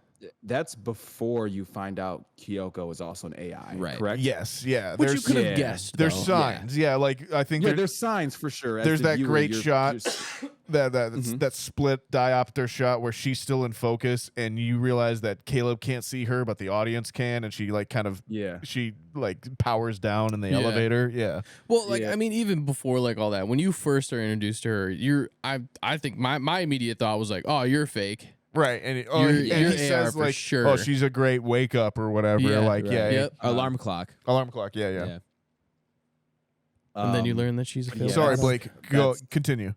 that's before you find out Kyoko is also an AI, Right. correct? Yes, yeah. Which you There's could have yeah. guessed. there's though. signs, like I think Yeah, there- there's signs for sure. as there's the that viewer, great you're shot just- that split diopter shot where she's still in focus, and you realize that Caleb can't see her, but the audience can, and she like kind of yeah. she like powers down in the Yeah. elevator. Yeah, Well, like Yeah. I mean, even before like all that, when you first are introduced to her, I think my immediate thought was like, oh, you're fake. right. And You're he AR says for like, sure. oh, she's a great wake up or whatever. Yeah, like, right. yeah, Yep. Alarm clock. alarm clock. Yeah. And then you learn that she's a fake. Sorry, that's- Blake. Go that's- continue.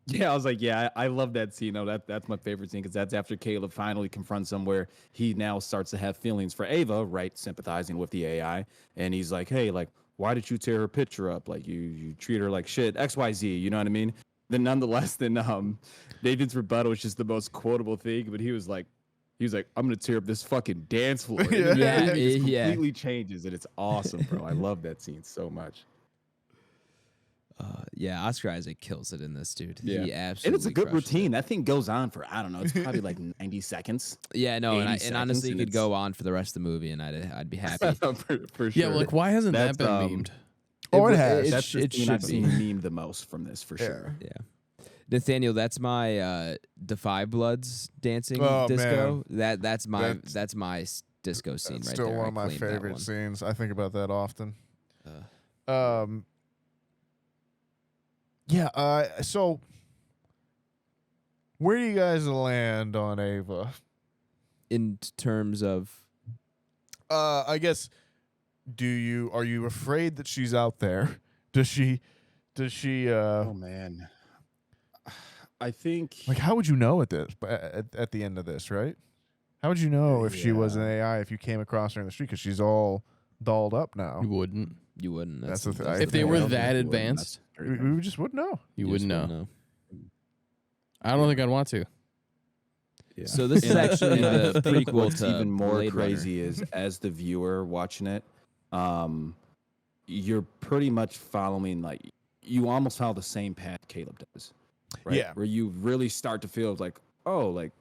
Yeah, I was like, yeah, I love that scene. No, that's my favorite scene because that's after Caleb finally confronts him, where he now starts to have feelings for Ava, right, sympathizing with the AI, and he's like, hey, like, why did you tear her picture up? Like, you treat her like shit, XYZ. You know what I mean? Then nonetheless, Nathan's rebuttal is just the most quotable thing. But he was like, I'm gonna tear up this fucking dance floor. And then Yeah. the movie just Yeah. completely changes, and it's awesome, bro. I love that scene so much. Yeah, Oscar Isaac kills it in this, dude. Yeah. He absolutely And it's a good crushes it. routine. That thing goes on for I don't know. It's probably like 90 seconds. Yeah, no, 80 and seconds, honestly, it and could it's- go on for the rest of the movie, and I'd be happy. for sure. Yeah, like why hasn't that That's, been memed? Oh, it w- has. That's the it scene should I've be. seen memed the most from this for sure. Yeah. Nathaniel, that's my Defy Bloods dancing Oh, disco. That's my That's- disco scene That's right still there. one I of my claimed that favorite one. scenes. I think about that often. Uh, So where do you guys land on Ava? in terms of I guess are you afraid that she's out there? Does she Oh man, I think like how would you know at the end of this, right? How would you know if she was an AI if you came across her in the street, because she's all dolled up now? You wouldn't. you wouldn't. That's the thing. that's If they point. were I don't that think you would, and advanced, that's We, very we just wouldn't know. you just wouldn't know. know. I don't think I'd want to. Yeah. So this is And- actually and I the think prequel what's to even more Blade Runner. crazy is as the viewer watching it, you're pretty much following like you almost follow the same path Caleb does, right? Yeah. Where you really start to feel like, oh, like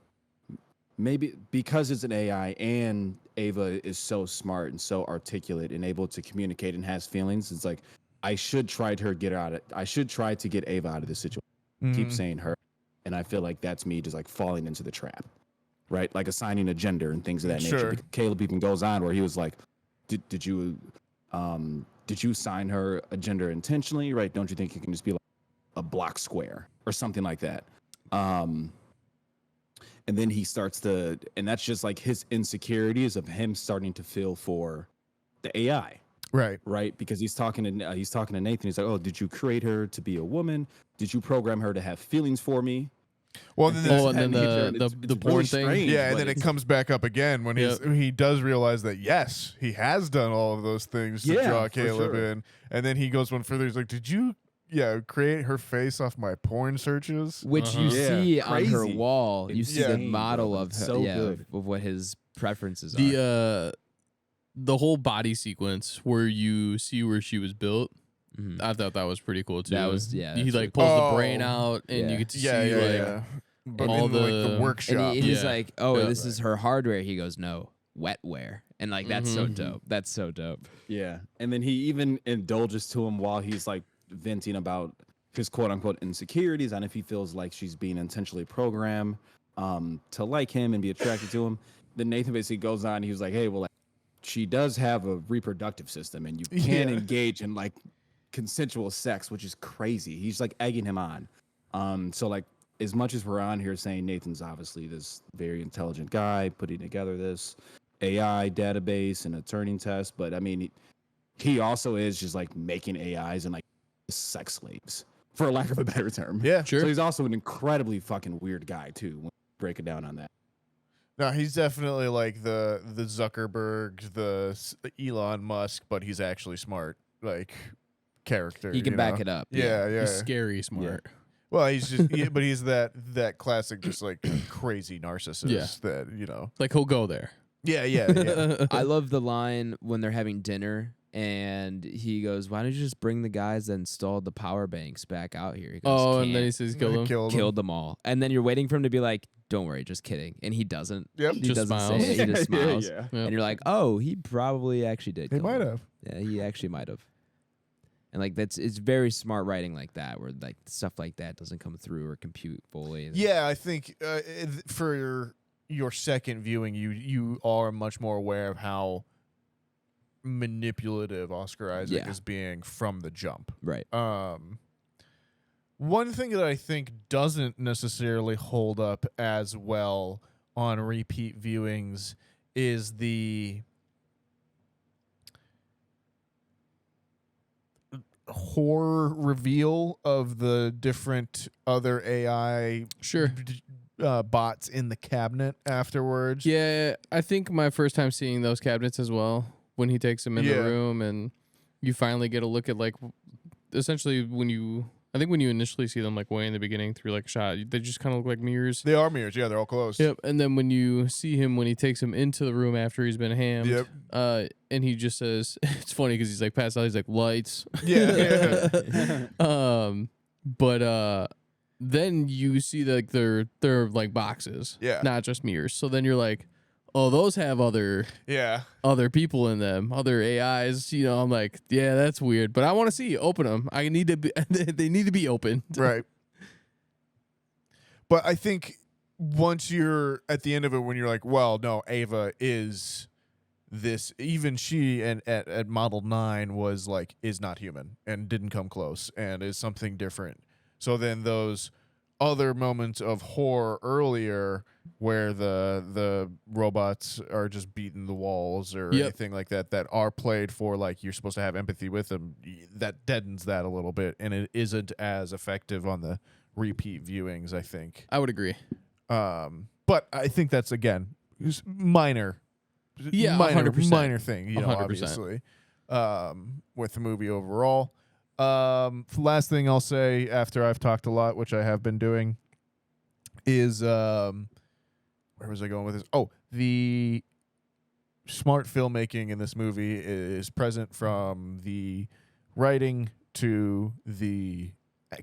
maybe because it's an AI and Ava is so smart and so articulate and able to communicate and has feelings, it's like I should try to get Ava out of this situation. Keep Mhm. saying her, and I feel like that's me just like falling into the trap, right? Like assigning a gender and things of that nature. Sure. Because Caleb even goes on where he was like, did you assign her a gender intentionally, right? Don't you think it can just be like a block square or something like that? And then he starts to, and that's just like his insecurities of him starting to feel for the AI, Right. right? Because he's talking to Nathan. He's like, "Oh, did you create her to be a woman? Did you program her to have feelings for me?" Well, then Oh, and that then nature, and the it's really porn thing. strange, yeah, and but then it it's- comes back up again when he does realize that yes, he has done all of those things to Yeah, draw for Caleb sure. in, and then he goes one further. He's like, "Did you, create her face off my porn searches?" Which you Yeah, see on her crazy. wall. You see the Insane, bro, model but of it's her, so yeah, good. of what his preferences are. The whole body sequence where you see where she was built, Mhm. I thought that was pretty cool too. That was- yeah, He that's like really pulls cool. the brain Oh, out, and yeah. you get to Yeah, see yeah, like yeah. But all in like the the- workshop. And he's Yeah. like, "Oh, Yeah. this is her hardware." He goes, "No, wetware," and like that's so Mhm. dope. That's so dope. Yeah, and then he even indulges to him while he's like venting about his quote unquote insecurities and if he feels like she's being intentionally programmed to like him and be attracted to him. Then Nathan basically goes on. He was like, "Hey, well, like, she does have a reproductive system, and you can Yeah. engage in like consensual sex, which is crazy." He's like egging him on. So like, as much as we're on here saying Nathan's obviously this very intelligent guy putting together this AI database and a Turing test, but I mean, he also is just like making AIs and like sex slaves, for lack of a better term. Yeah. Sure. So he's also an incredibly fucking weird guy too. When you break it down on that. No, he's definitely like the Zuckerberg, Elon Musk, but he's actually smart, like character. He can you back know? it up. Yeah, yeah. he's scary smart. Well, he's just, but he's that classic, just like crazy narcissist. Yeah. That Like he'll go there. Yeah, yeah, yeah. I love the line when they're having dinner And he goes, "Why don't you just bring the guys that installed the power banks back out here?" He goes, Oh, and then he "Can't." says kill him. Killed them all. And then you're waiting for him to be like, "Don't worry, just kidding." And he doesn't. Yep. He Just doesn't smiles. say it. He just smiles. Yeah. Yep. And you're like, "Oh, he probably actually did." He kill might them. have. Yeah, he actually might have. And like it's very smart writing like that, where like stuff like that doesn't come through or compute fully. Yeah, I think for your second viewing, you are much more aware of how manipulative Oscar Isaac is being from the jump. Right. One thing that I think doesn't necessarily hold up as well on repeat viewings is the horror reveal of the different other AI Sure. bots in the cabinet afterwards. Yeah, I think my first time seeing those cabinets as well, when he takes them in the Yeah. room and you finally get a look at like essentially when you initially see them like way in the beginning through like a shot, they just kind of look like mirrors. They are mirrors. Yeah, they're all closed. Yep. And then when you see him when he takes him into the room after he's been hammed, Yep. And he just says, it's funny because he's like passed out. He's like lights. Yeah. But then you see like they're like boxes, Yeah. not just mirrors. So then you're like, oh, those have other Yeah. people in them, other AIs. You know, I'm like, yeah, that's weird. But I want to see you open them. I need to be. They need to be opened. Right. But I think once you're at the end of it, when you're like, well, no, Ava is this, even she and at Model 9 was like, is not human and didn't come close and is something different. So then those other moments of horror earlier where the robots are just beating the walls or anything like that are played for like you're supposed to have empathy with them, that deadens that a little bit, and it isn't as effective on the repeat viewings, I think. I would agree. But I think that's, again, minor. Yeah, minor 100%. Minor thing, 100%. obviously, with the movie overall. Last thing I'll say after I've talked a lot, which I have been doing, is where was I going with this? Oh, the smart filmmaking in this movie is present from the writing to the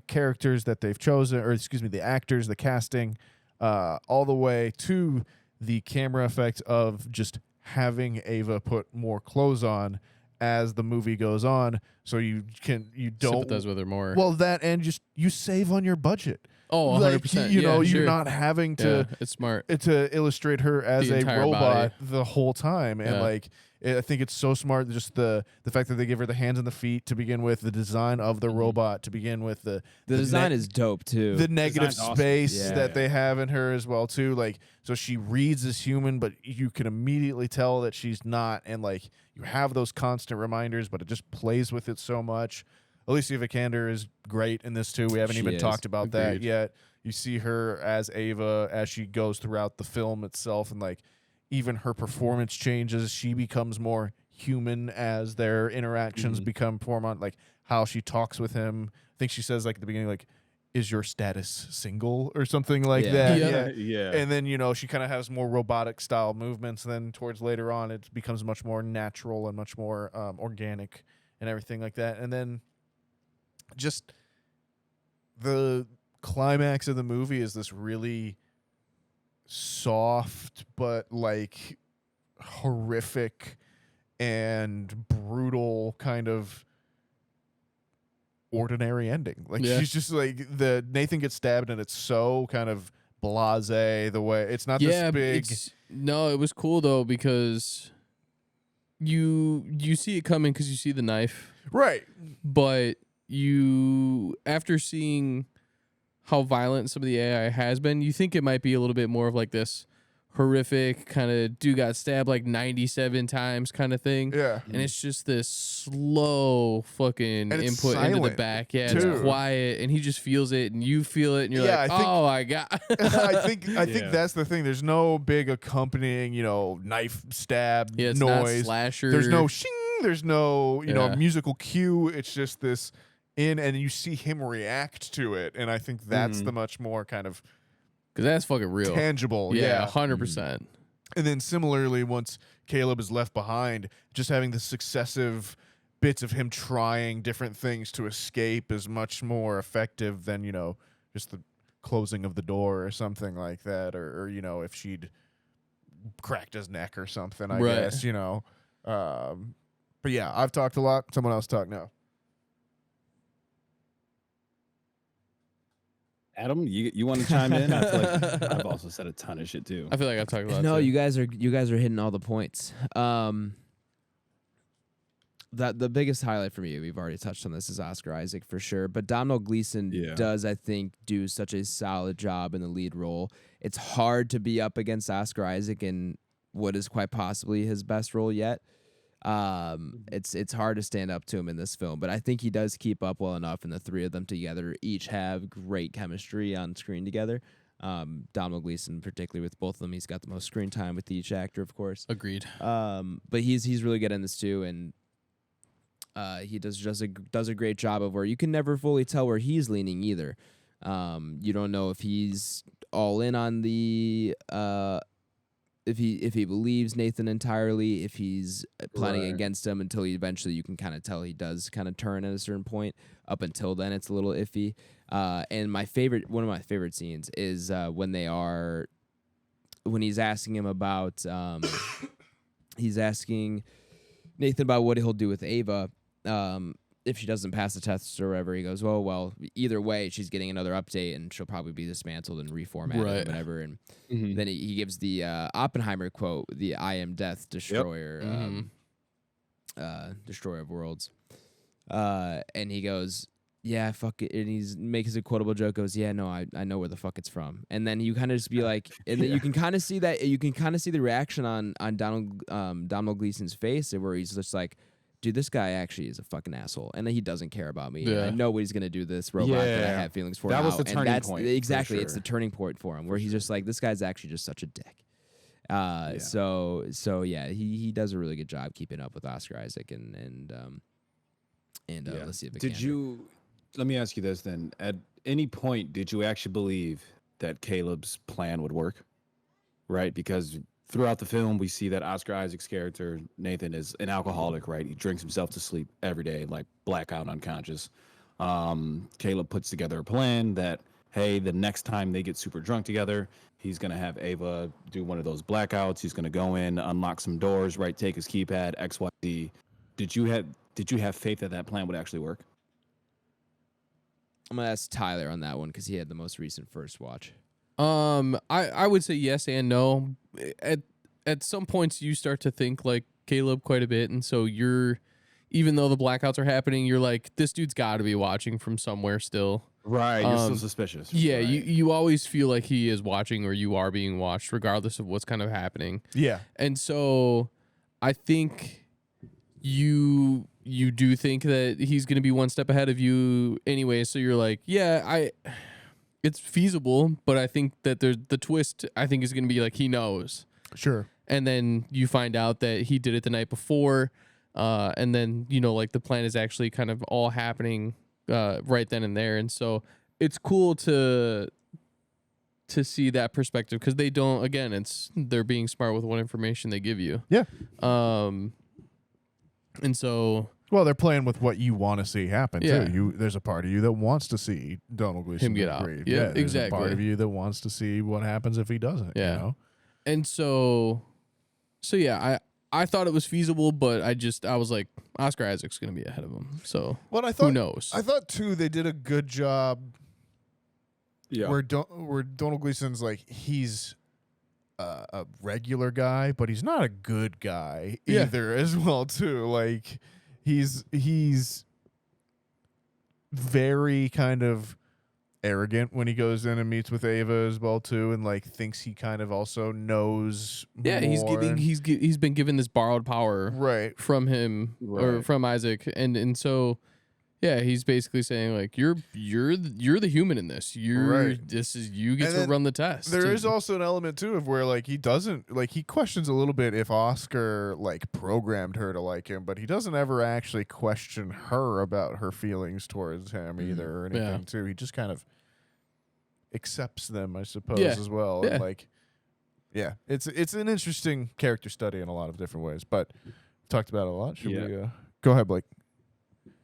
characters that they've chosen, or excuse me, the actors, the casting, all the way to the camera effect of just having Ava put more clothes on as the movie goes on, so you don't Sympathize with her more. well, that, and just you save on your budget. Oh, 100%. Like, you know, yeah, you're sure. not having to Yeah, it's smart. to illustrate her as The a entire robot body. the whole time, and Yeah. like I think it's so smart. Just the fact that they give her the hands and the feet to begin with, the design of the robot to begin with, the design is dope too. the negative Design's awesome. space Yeah. that they have in her as well too. Like, so she reads as human, but you can immediately tell that she's not, and like you have those constant reminders, but it just plays with it so much. Alicia Vikander is great in this too. We haven't She even is. talked about that Agreed. yet. You see her as Ava as she goes throughout the film itself, and like even her performance changes. She becomes more human as their interactions become paramount. Like how she talks with him. I think she says like at the beginning, like, "Is your status single?" or something like Yeah. that. Yeah. Yeah. And then, you know, she kind of has more robotic style movements. Then towards later on, it becomes much more natural and much more organic and everything like that. And then just the climax of the movie is this really soft but like horrific and brutal kind of ordinary ending. Like Yeah. she's just like the Nathan gets stabbed and it's so kind of blasé the way it's not this big. No, it was cool though because you see it coming because you see the knife, Right. but you after seeing how violent some of the AI has been, you think it might be a little bit more of like this horrific kind of dude got stabbed like 97 times kind of thing. Yeah. And it's just this slow fucking And it's input into the silent, back. Yeah, too. it's quiet, and he just feels it, and you feel it, and you're Yeah, like, I think- "Oh my god!" I think Yeah. that's the thing. There's no big accompanying, you know, knife stab yeah, it's not noise. slasher. There's no shing. There's no, you know, Yeah. musical cue. It's just this and you see him react to it, and I think that's the much more kind of because that's fucking real. tangible. Yeah, Yeah. 100%. And then similarly, once Caleb is left behind, just having the successive bits of him trying different things to escape is much more effective than, just the closing of the door or something like that, or if she'd cracked his neck or something, I Right. guess, but yeah, I've talked a lot. Someone else talk now. Adam, you want to chime in? I feel like I've also said a ton of shit too. I feel like I've talked a lot. No, too. you guys are hitting all the points. That the biggest highlight for me, we've already touched on this, is Oscar Isaac for sure. But Domhnall Gleeson does, I think, do such a solid job in the lead role. It's hard to be up against Oscar Isaac in what is quite possibly his best role yet. It's hard to stand up to him in this film, but I think he does keep up well enough, and the three of them together each have great chemistry on screen together. Domhnall Gleeson, particularly with both of them, he's got the most screen time with each actor, of course. Agreed. But he's really good in this too, and he does a great job of where you can never fully tell where he's leaning either. You don't know if he's all in on the if he believes Nathan entirely, if he's planning against him, until eventually you can kind of tell he does kind of turn at a certain point. Up until then, it's a little iffy. And one of my favorite scenes is when he's asking him about he's asking Nathan about what he'll do with Ava if she doesn't pass the test or whatever. He goes, well, either way, she's getting another update and she'll probably be dismantled and reformatted or whatever. And then he gives the Oppenheimer quote, the "I am death, destroyer, destroyer of worlds." And he goes, "Yeah, fuck it." And he makes a quotable joke, goes, "Yeah, no, I know where the fuck it's from." And then you kind of just be like, and then you can kind of see the reaction on Domhnall Gleeson's face, where he's just like, dude, this guy actually is a fucking asshole, and he doesn't care about me. Yeah. I know what he's gonna do to this robot that I have feelings for. That now. was the And turning that's point, exactly. for It's the sure. turning point for him, where he's just like, this guy's actually just such a dick. So yeah, he does a really good job keeping up with Oscar Isaac and let's see if Let me ask you this then. At any point, did you actually believe that Caleb's plan would work? Right? Because throughout the film, we see that Oscar Isaac's character, Nathan, is an alcoholic, right? He drinks himself to sleep every day, like blackout unconscious. Caleb puts together a plan that, hey, the next time they get super drunk together, he's going to have Ava do one of those blackouts. He's going to go in, unlock some doors, right? Take his keypad, XYZ. Did you have faith that that plan would actually work? I'm gonna ask Tyler on that one because he had the most recent first watch. I would say yes and no. At some points you start to think like Caleb quite a bit, and so even though the blackouts are happening, you're like, this dude's got to be watching from somewhere still. Right, you're still suspicious. Yeah, right. you always feel like he is watching or you are being watched, regardless of what's kind of happening. Yeah. And so I think you do think that he's going to be one step ahead of you anyway. So you're like, yeah, it's feasible, but I think that the twist, I think, is going to be like he knows. Sure. And then you find out that he did it the night before. And then, like the plan is actually kind of all happening right then and there. And so it's cool to see that perspective, because they don't, again, they're being smart with what information they give you. Yeah. And so, Well, they're playing with what you want to see happen Yeah. too. There's a part of you that wants to see Domhnall Gleeson Him get out. grieved. Yeah, there's exactly. a part of you that wants to see what happens if he doesn't. Yeah. You know? and so yeah, I thought it was feasible, but I was like, Oscar Isaac's going to be ahead of him. So Well, I thought, who knows? I thought too they did a good job. Yeah. Where Domhnall Gleeson's like, he's a regular guy, but he's not a good guy Yeah. either as well too. Like he's very kind of arrogant when he goes in and meets with Ava as well too, and like thinks he kind of also knows Yeah, more. he's been given this borrowed power right. from him or Right. from Isaac, and so yeah, he's basically saying like, you're the human in this. You Right. get And to then run the test. There is also an element too of where like he doesn't like, he questions a little bit if Oscar like programmed her to like him, but he doesn't ever actually question her about her feelings towards him either or anything Yeah. too. He just kind of accepts them, I suppose, Yeah. as well. Yeah. And like, yeah, it's an interesting character study in a lot of different ways. But we've talked about it a lot. Should Yeah. we go ahead, Blake?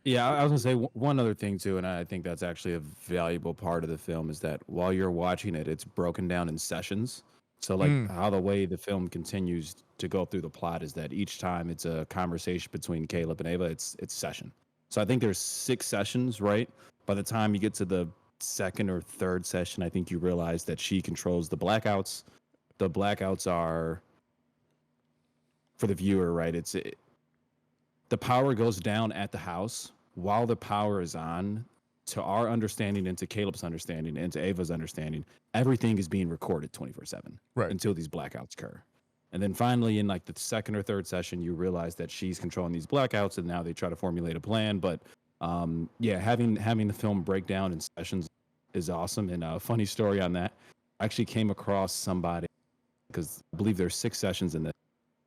Yeah, I was gonna say one other thing too, and I think that's actually a valuable part of the film is that while you're watching it, it's broken down in sessions. So like how the way the film continues to go through the plot is that each time it's a conversation between Caleb and Ava, it's session. So I think there's 6 sessions, right? By the time you get to the second or third session, I think you realize that she controls the blackouts. The blackouts are for the viewer, right? The power goes down at the house while the power is on. To our understanding and to Caleb's understanding and to Ava's understanding, everything is being recorded 24/7 Right. until these blackouts occur. And then finally, in like the second or third session, you realize that she's controlling these blackouts, and now they try to formulate a plan. But yeah, having the film break down in sessions is awesome. And a funny story on that, I actually came across somebody because I believe there's 6 sessions in this.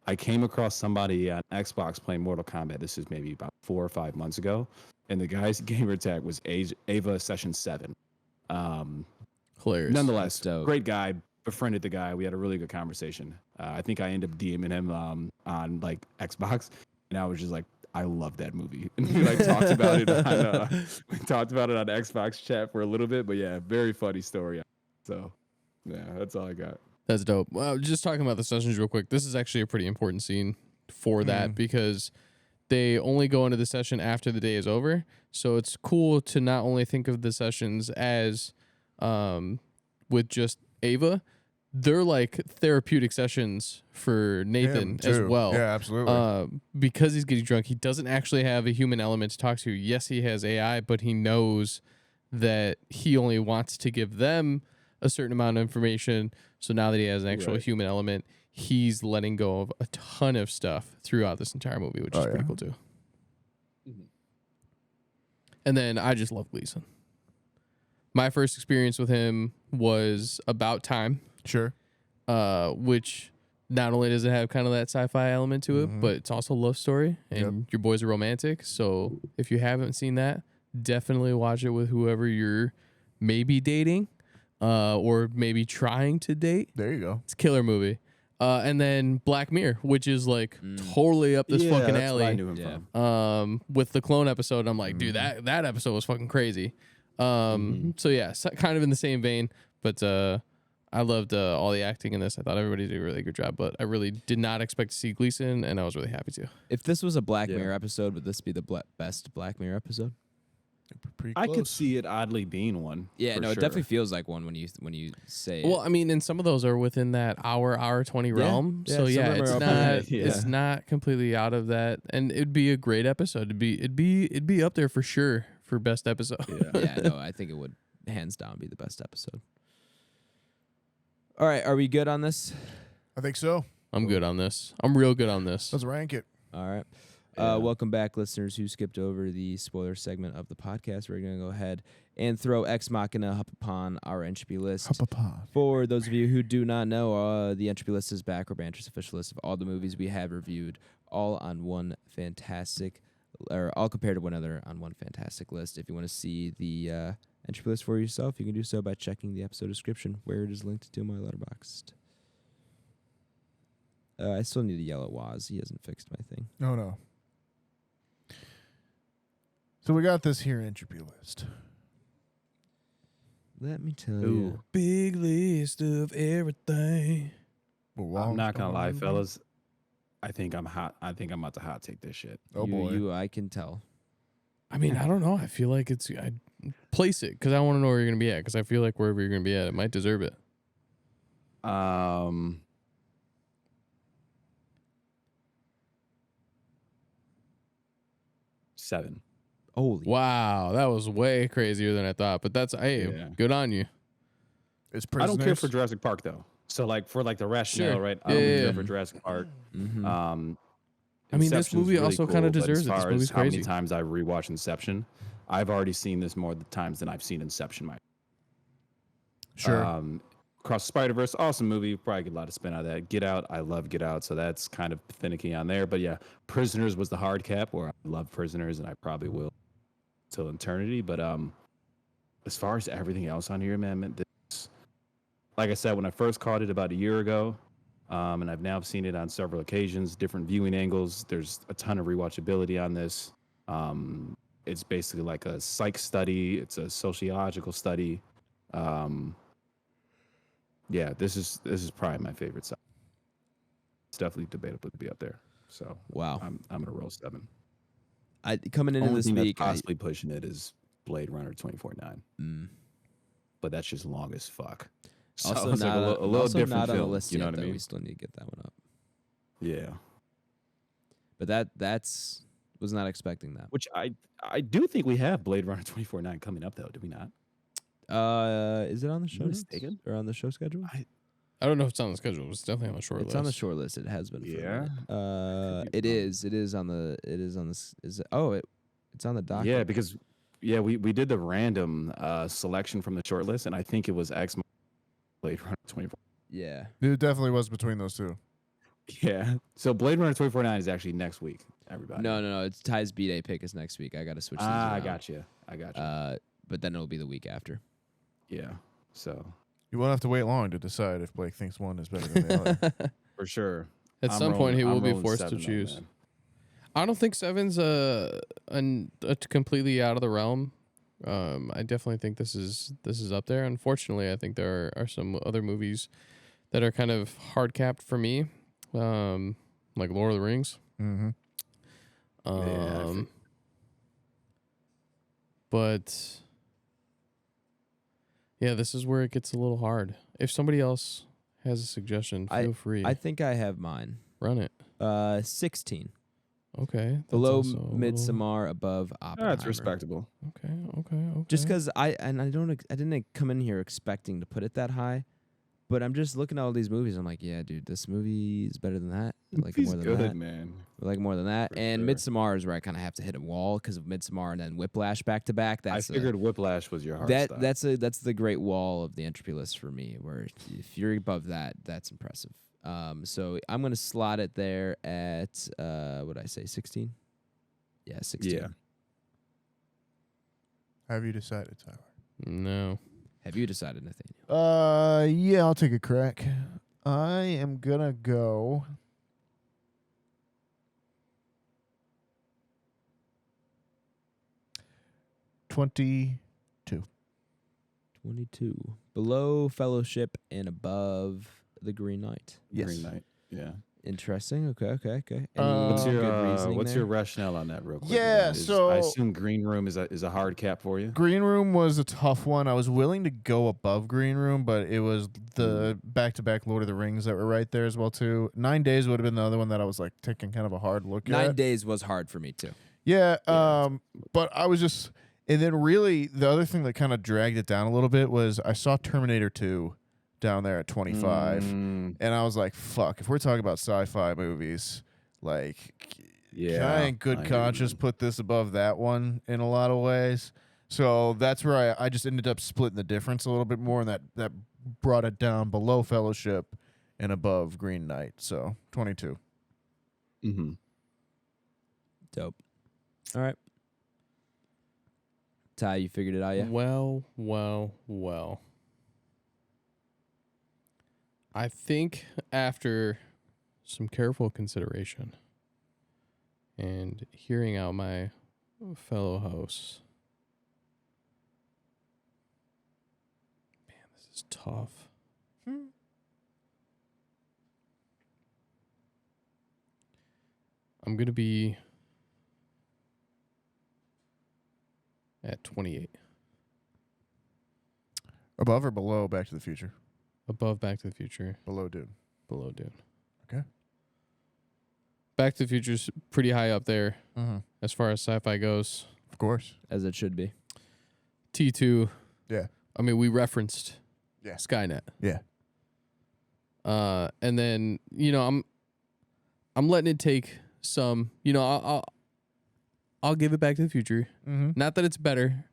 I came across somebody on Xbox playing Mortal Kombat. This is maybe about 4 or 5 months ago, and the guy's gamer tag was Ava Session 7. Hilarious. Nonetheless, That's dope. great guy. Befriended the guy. We had a really good conversation. I think I ended up DMing him on like Xbox, and I was just like, I love that movie. And we like talked about it on Xbox chat for a little bit. But yeah, very funny story. So yeah, that's all I got. That's dope. Well, just talking about the sessions real quick. This is actually a pretty important scene for that because they only go into the session after the day is over. So it's cool to not only think of the sessions as with just Ava, they're like therapeutic sessions for Nathan as well. Yeah, absolutely. Because he's getting drunk, he doesn't actually have a human element to talk to. Yes, he has AI, but he knows that he only wants to give them a certain amount of information. So now that he has an actual human element, he's letting go of a ton of stuff throughout this entire movie, which is pretty cool too. And then I just love Gleason. My first experience with him was About Time, Sure. which not only does it have kind of that sci-fi element to it, but it's also a love story, and your boys are romantic. So if you haven't seen that, definitely watch it with whoever you're maybe dating. Or maybe trying to date. There you go. It's a killer movie. And then Black Mirror, which is like totally up this fucking that's alley. where I knew him from. With the clone episode, I'm like, dude, that episode was fucking crazy. So yeah, kind of in the same vein, but I loved all the acting in this. I thought everybody did a really good job, but I really did not expect to see Gleason, and I was really happy to. If this was a Black Mirror episode, would this be the best Black Mirror episode? Pretty I close. could see it oddly being one. Yeah, for no, sure. it definitely feels like one when you say Well, it. I mean, and some of those are within that hour 20 realm. Yeah, So some yeah, of them it's are up not in that, it's not completely out of that, and it'd be a great episode. It'd be up there for sure for best episode. Yeah, no, I think it would hands down be the best episode. All right, are we good on this? I think so. I'm good on this. I'm real good on this. Let's rank it. All right. Yeah. Welcome back, listeners who skipped over the spoiler segment of the podcast. We're going to go ahead and throw Ex Machina up upon our Entropy list. For those of you who do not know, the Entropy list is Back Row Banter's official list of all the movies we have reviewed, all on one fantastic, or all compared to one another on one fantastic list. If you want to see the Entropy list for yourself, you can do so by checking the episode description, where it is linked to my Letterboxd. I still need to yell at Waz. He hasn't fixed my thing. No. So we got this here entropy list. Let me tell you. Big list of everything. I'm not gonna lie, fellas. I think I'm hot. I think I'm about to hot take this shit. Oh boy. I can tell. I mean, I don't know. I feel like I'd place it because I want to know where you're gonna be at. Because I feel like wherever you're gonna be at, it might deserve it. 7. Holy. Wow, that was way crazier than I thought. But that's good on you. It's I don't care for Jurassic Park though. So like for like the rationale, Sure. right? I don't Yeah. care for Jurassic Park. Mm-hmm. I mean, this Inception's movie really also cool, kinda but as deserves it. This far movie's as how crazy. many times I rewatched Inception, I've already seen this more times than I've seen Inception. Sure. Across the Spider-Verse, awesome movie. Probably get a lot of spin out of that. Get Out, I love Get Out, so that's kind of finicky on there. But yeah, Prisoners was the hard cap, where I love Prisoners, and I probably will till eternity. But as far as everything else on here, man, this, like I said, when I first caught it about a year ago, and I've now seen it on several occasions, different viewing angles. There's a ton of rewatchability on this. It's basically like a psych study. It's a sociological study. Yeah, this is probably my favorite sci. It's definitely debatable to be up there. So Wow. I'm gonna roll 7. Coming into Only this thing week, that's possibly pushing it is Blade Runner 2049. But that's just long as fuck. So also it's not like a little also different not on the film. list You know yet, what I though. mean? We still need to get that one up. Yeah. But that's was not expecting that. Which I do think we have Blade Runner 2049 coming up though. Do we not? Is it on the show notes? mistaken? Or on the show schedule? I don't know if it's on the schedule. It's definitely on the short It's list. on the short list. It has been. For Yeah? a minute. Could be It wrong. is. It is on the. It is on the. It's on the docket. Yeah, because we did the random selection from the short list, and I think it was Ex Machina Blade Runner 24. Yeah. It definitely was between those two. Yeah. So Blade Runner 2049 is actually next week, everybody. No. It's Ty's B-Day pick is next week. I got to switch these I around. got you. But then it'll be the week after. Yeah. So You won't have to wait long to decide if Blake thinks one is better than the other. for sure. At I'm some point, he rolling- will I'm be rolling forced to 7 though, choose. man. I don't think 7's completely out of the realm. I definitely think this is up there. Unfortunately, I think there are some other movies that are kind of hard capped for me, like Lord of the Rings. Mm-hmm. But yeah, this is where it gets a little hard. If somebody else has a suggestion, feel free. I think I have mine. Run it. 16. Okay. that's Below also a little- Midsommar, above Oppenheimer. That's respectable. Okay. Just because I didn't come in here expecting to put it that high, but I'm just looking at all these movies. I'm like, yeah, dude, this movie is better than that. Like He's more than good, that. man. Like more than that. For And sure. Midsommar is where I kind of have to hit a wall because of Midsommar and then Whiplash back to back. I That's figured Whiplash was your hard stop. that's the great wall of the Entropy list for me. Where if you're above that, that's impressive. So I'm gonna slot it there at what did I say, 16? Yeah, 16. Yeah. Have you decided, Tyler? No. Have you decided, Nathaniel? Yeah, I'll take a crack. I am gonna go. $22. 22. Below Fellowship and above The Green Knight. Yes. Green Knight. Yeah. Interesting. Okay. Any What's good your reasoning what's there? your rationale on that, real quick? Yeah, man? so- I assume Green Room is a hard cap for you. Green Room was a tough one. I was willing to go above Green Room, but it was the back-to-back Lord of the Rings that were right there as well too. 9 Days would have been the other one that I was like taking kind of a hard look 9 at. days was hard for me too. Yeah, Yeah, but I was just, and then really the other thing that kind of dragged it down a little bit was I saw Terminator 2 down there at 25, and I was like, fuck, if we're talking about sci-fi movies, like, can I in good conscience put this above that one in a lot of ways? So that's where I just ended up splitting the difference a little bit more, and that brought it down below Fellowship and above Green Knight. So 22. Mm-hmm. Dope. All right. Ty, you figured it out yet? Well. I think after some careful consideration and hearing out my fellow hosts, man, this is tough. I'm going to be at 28. Above or below Back to the Future? Above Back to the Future, Below Dune. below Dune. Okay. Back to the Future's pretty high up there Mm-hmm. as far as sci-fi goes. Of course. As it should be. T2. Yeah. I mean, we referenced Yeah. Skynet. Yeah. And then, I'm letting it take some, I'll give it Back to the Future. Mm-hmm. Not that it's better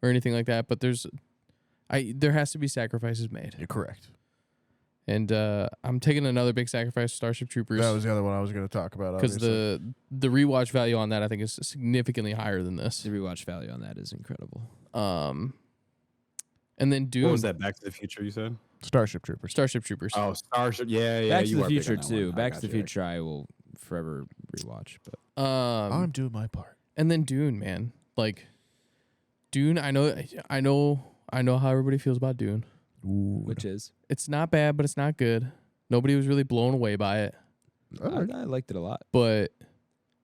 or anything like that, but there has to be sacrifices made. You're correct. And I'm taking another big sacrifice, Starship Troopers, That was the other one I was going to talk about. because Obviously. the rewatch value on that I think is significantly higher than this. The rewatch value on that is incredible. And then Dune, What was that? Back to the Future, you said? Starship Troopers. Starship Troopers. Oh, Starship. Yeah. Back to you the are big on Future that too. one. I Back to got the you. Future I will forever rewatch. But I'm doing my part. And then Dune, man. like Dune. I know how everybody feels about Dune. Which is It's not bad, but it's not good. Nobody was really blown away by it, I liked it a lot. but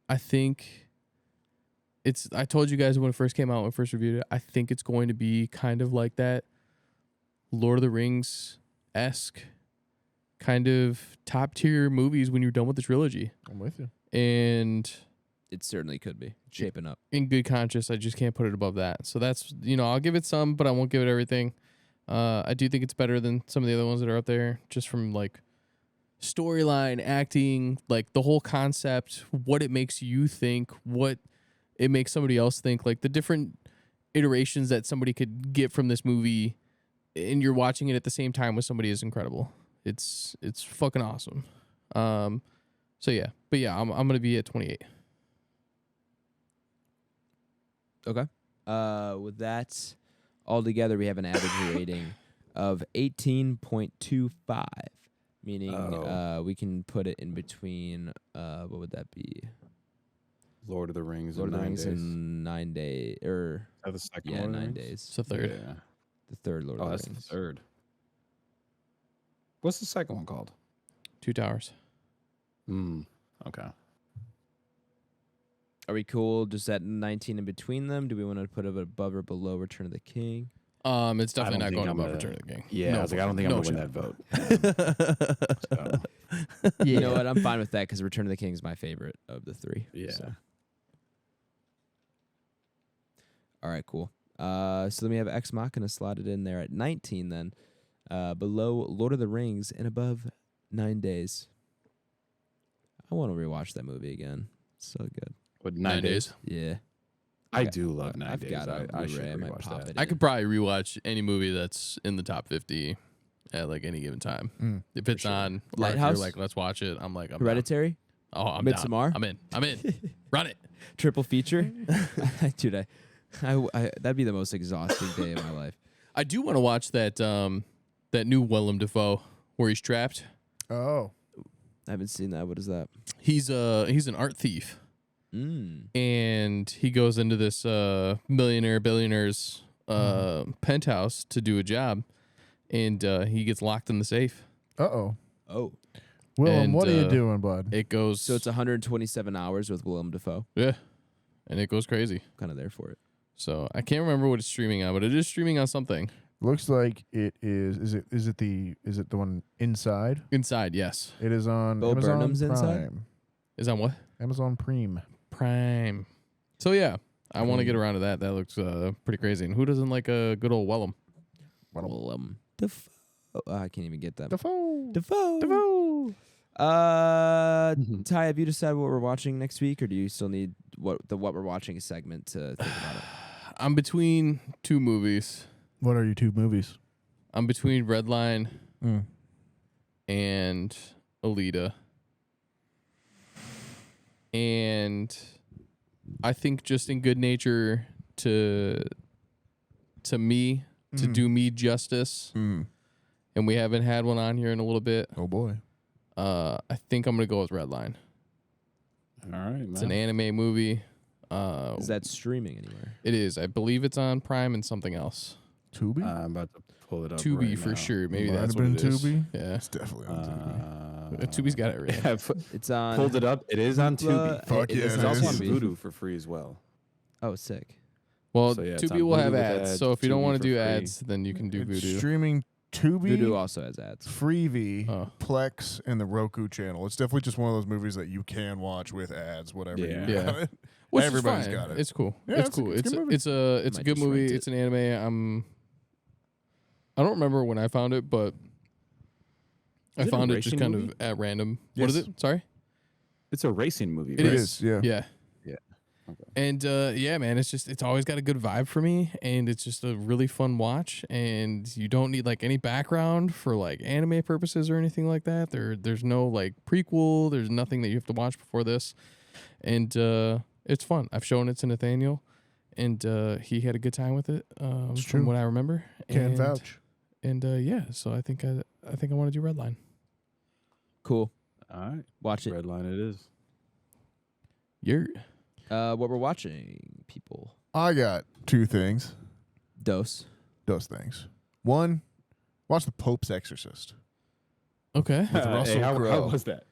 I think it's. I told you guys when it first came out, when I first reviewed it. I think it's going to be kind of like that Lord of the Rings-esque kind of top tier movies when you're done with the trilogy. I'm with you. And It certainly could be shaping up. in good conscience, I just can't put it above that. So that's, I'll give it some, but I won't give it everything. I do think it's better than some of the other ones that are out there, just from like storyline, acting, like the whole concept, what it makes you think, what it makes somebody else think, like the different iterations that somebody could get from this movie, and you're watching it at the same time with somebody is incredible. It's fucking awesome. So yeah, but yeah, I'm gonna be at 28. Okay. With that, altogether, we have an average rating of 18.25, meaning we can put it in between. What would that be? Lord of the Rings. Lord of the in 9 Rings days. in 9 days, or Is that the second yeah, Lord of the 9 Rings? days. It's the third. Yeah. The third Lord Oh, of that's the the Rings. third. What's the second one called? Two Towers. Okay. Are we cool just at 19 in between them? Do we want to put it above or below Return of the King? It's definitely don't not think going I'm above gonna- Return of the King. Yeah, No I was like, I don't think fucking- I'm no gonna win that vote. So, You know what? I'm fine with that because Return of the King is my favorite of the three. yeah. So. All right, cool. So then we have Ex Machina slotted in there at 19 then. Below Lord of the Rings and above 9 days. I want to rewatch that movie again. It's so good. What, 9 days. Yeah. I Okay. do love 9 I've days. got it on I should Blu-ray. I might rewatch pop that. it. I could probably rewatch any movie that's in the top 50 at like any given time. If it's sure. on, or if Lighthouse? you're like, let's watch it. I'm like, I'm down. Hereditary? Oh, I'm Midsommar? down. I'm in. Run it. Triple feature? Dude, I that'd be the most exhausting day of my life. I do want to watch that that new Willem Dafoe where he's trapped. Oh, I haven't seen that. What is that? He's an art thief, and he goes into this billionaire's penthouse to do a job, and he gets locked in the safe. oh, Oh. Willem, And, what are you doing, bud? It goes So it's 127 hours with Willem Dafoe. yeah, and it goes crazy. Kind of there for it. So I can't remember what it's streaming on, but it is streaming on something. Looks like it is. Is it the one Inside? Inside, yes. It is on Bo Amazon Burnham's Prime. Inside? Is on what? Amazon Prime. Prime. So yeah, I want to get around to that. That looks pretty crazy. And who doesn't like a good old Willem? Willem Dafoe. I can't even get that. Defoe. Dafoe. Ty, have you decided what we're watching next week, or do you still need what we're watching segment to think about it? I'm between two movies. What are your two movies? I'm between Redline and Alita. And I think just in good nature to me, to do me justice, and we haven't had one on here in a little bit, Oh boy. I think I'm going to go with Redline. All right, man. It's an anime movie. Is that streaming anywhere? It is. I believe it's on Prime and something else. Tubi? I'm about to pull it up. Tubi right for now. sure. Maybe Might that's have what been it is. Tubi. Yeah. It's definitely on Tubi. Tubi's got it right. I've It's on. pulled it up. It is on Tubi. Fuck yeah, It's it It's also also is. on on Tubi. Voodoo for free as well. Oh, sick. Well, So, yeah, it's Tubi on will have Voodoo with ads. ads, So if you don't Tubi want to for do free. ads, then you can do It's Voodoo. streaming Tubi, Voodoo also has ads. Freevee, Oh. Plex, and the Roku channel. It's definitely just one of those movies that you can watch with ads, whatever. Yeah. You Yeah. got it. Which is Everybody's fine. got it. It's cool. Yeah, it's it's a- cool. it's a It's good movie. it's a Might good just rent movie. it. It's an anime. I don't remember when I found it, but I Is it a found it just racing kind movie? of at random. What is Yes. it? Sorry. It's a racing movie. It It right? is, yeah. Yeah. Yeah. Okay. And yeah, man, it's always got a good vibe for me, and it's just a really fun watch. And you don't need like any background for like anime purposes or anything like that. There's no like prequel. There's nothing that you have to watch before this, and it's fun. I've shown it to Nathaniel, and he had a good time with it. It's From true. what I remember, Can and, vouch. And yeah, so I think I want to do Redline. Cool. All right. Watch it. Redline it is. You're What we're watching, people. I got two things. Dose. Those things. One, watch The Pope's Exorcist. Okay. With Russell how Crowe. was that?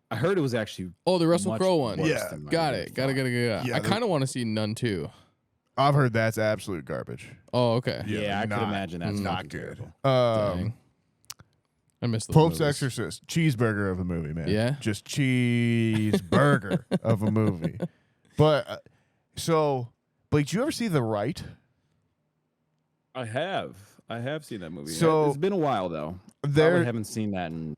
I heard it was actually Oh, the Russell much Crowe one. worse Yeah. than I Got would've it. Got it. thought. Got it. Yeah, I kind of want to see Nun too. I've heard that's absolute garbage. Oh, okay. Yeah, I not- could imagine that's not fucking good. terrible. Dang. I missed those Pope's movies. Exorcist, cheeseburger of a movie, man. Yeah? Just cheeseburger of a movie. But so, Blake, did you ever see The Right? I have seen that movie. So- It's been a while though. I There, haven't seen that in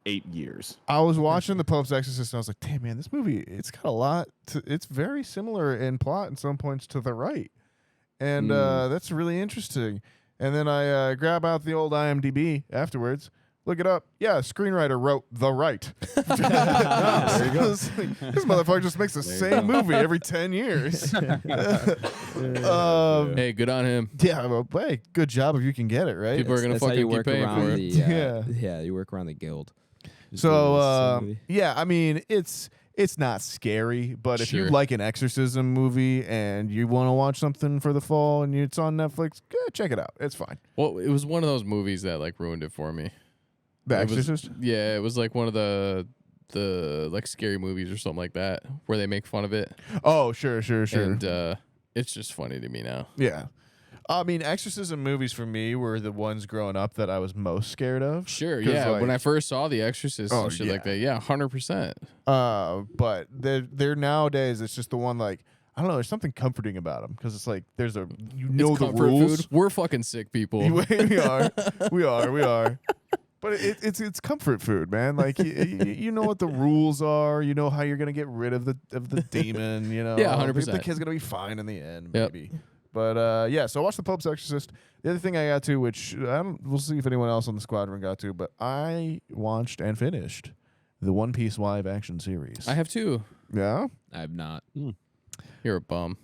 8 years. I was watching The Pope's Exorcist, and I was like, "Damn, man, this movie, it's got a lot. It's very similar in plot in some points to The Right, and that's really interesting." And then I grab out the old IMDb afterwards, look it up. Yeah, a screenwriter wrote The Right. There you go. This motherfucker just makes the There you same go. movie every 10 years. Hey, good on him. Yeah, well, hey, good job if you can get it, right? People are gonna That's how fucking you keep work paying around for it. the Yeah. you work around the guild. Just So, doing this movie. yeah, I mean, it's not scary, but if you Sure. like an exorcism movie and you want to watch something for the fall and it's on Netflix, check it out. It's fine. Well, it was one of those movies that like ruined it for me. The It was- Exorcist? Yeah, it was like one of the like scary movies or something like that where they make fun of it. Oh, sure. And it's just funny to me now. Yeah. I mean, exorcism movies for me were the ones growing up that I was most scared of. Sure, 'Cause, yeah. When I like- first saw The Exorcist Oh, and shit like yeah. that, yeah, 100%. But they're nowadays, it's just the one like, I don't know, there's something comforting about them because it's like there's a, you know, It's the comfort rules. food. We're fucking sick people. We are. But it's comfort food, man. Like you know what the rules are. You know how you're gonna get rid of the demon. You know, Yeah, 100%. The kid's gonna be fine in the end, Yep. maybe. But yeah, so watch The Pope's Exorcist. The other thing I got to, which we'll see if anyone else on the squadron got to, but I watched and finished the One Piece live action series. I have two. Yeah. I have not. You're a bum.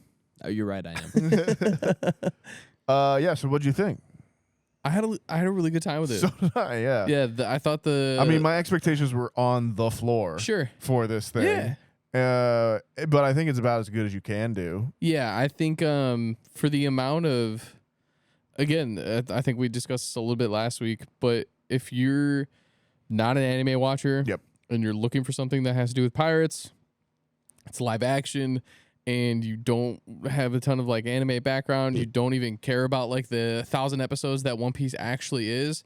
Oh, you're right. I am. Yeah. So what'd you think? I had a really good time with it. So did I. Yeah. Yeah, I thought I mean, my expectations were on the floor sure. for this thing. Yeah. But I think it's about as good as you can do. Yeah, I think for the amount of, again, I think we discussed this a little bit last week, but if you're not an anime watcher, Yep. and you're looking for something that has to do with pirates, it's live action, and you don't have a ton of like anime background, you don't even care about like the 1,000 episodes that One Piece actually is,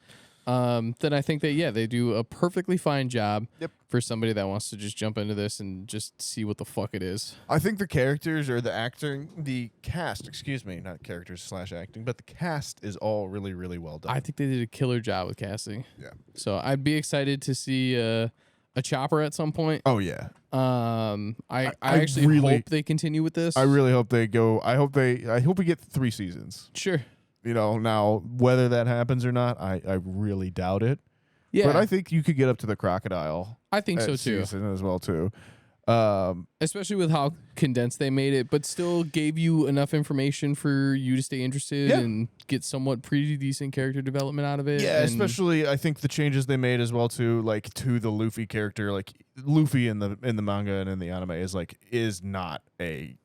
then I think that, yeah, they do a perfectly fine job for somebody that wants to just jump into this and just see what the fuck it is. I think the characters or the cast, excuse me, not characters / acting, but the cast is all really, really well done. I think they did a killer job with casting. Yeah. So I'd be excited to see a Chopper at some point. Oh yeah. I I actually really- hope they continue with this. I really hope they go. I hope we get 3 seasons. Sure. You know, now whether that happens or not, I really doubt it. Yeah, But I think you could get up to the crocodile. I think so too. Season as well too. Especially with how condensed they made it, but still gave you enough information for you to stay interested Yeah. and get somewhat pretty decent character development out of it. Yeah, and especially I think the changes they made as well too, like to the Luffy character, like Luffy in the manga and in the anime is not a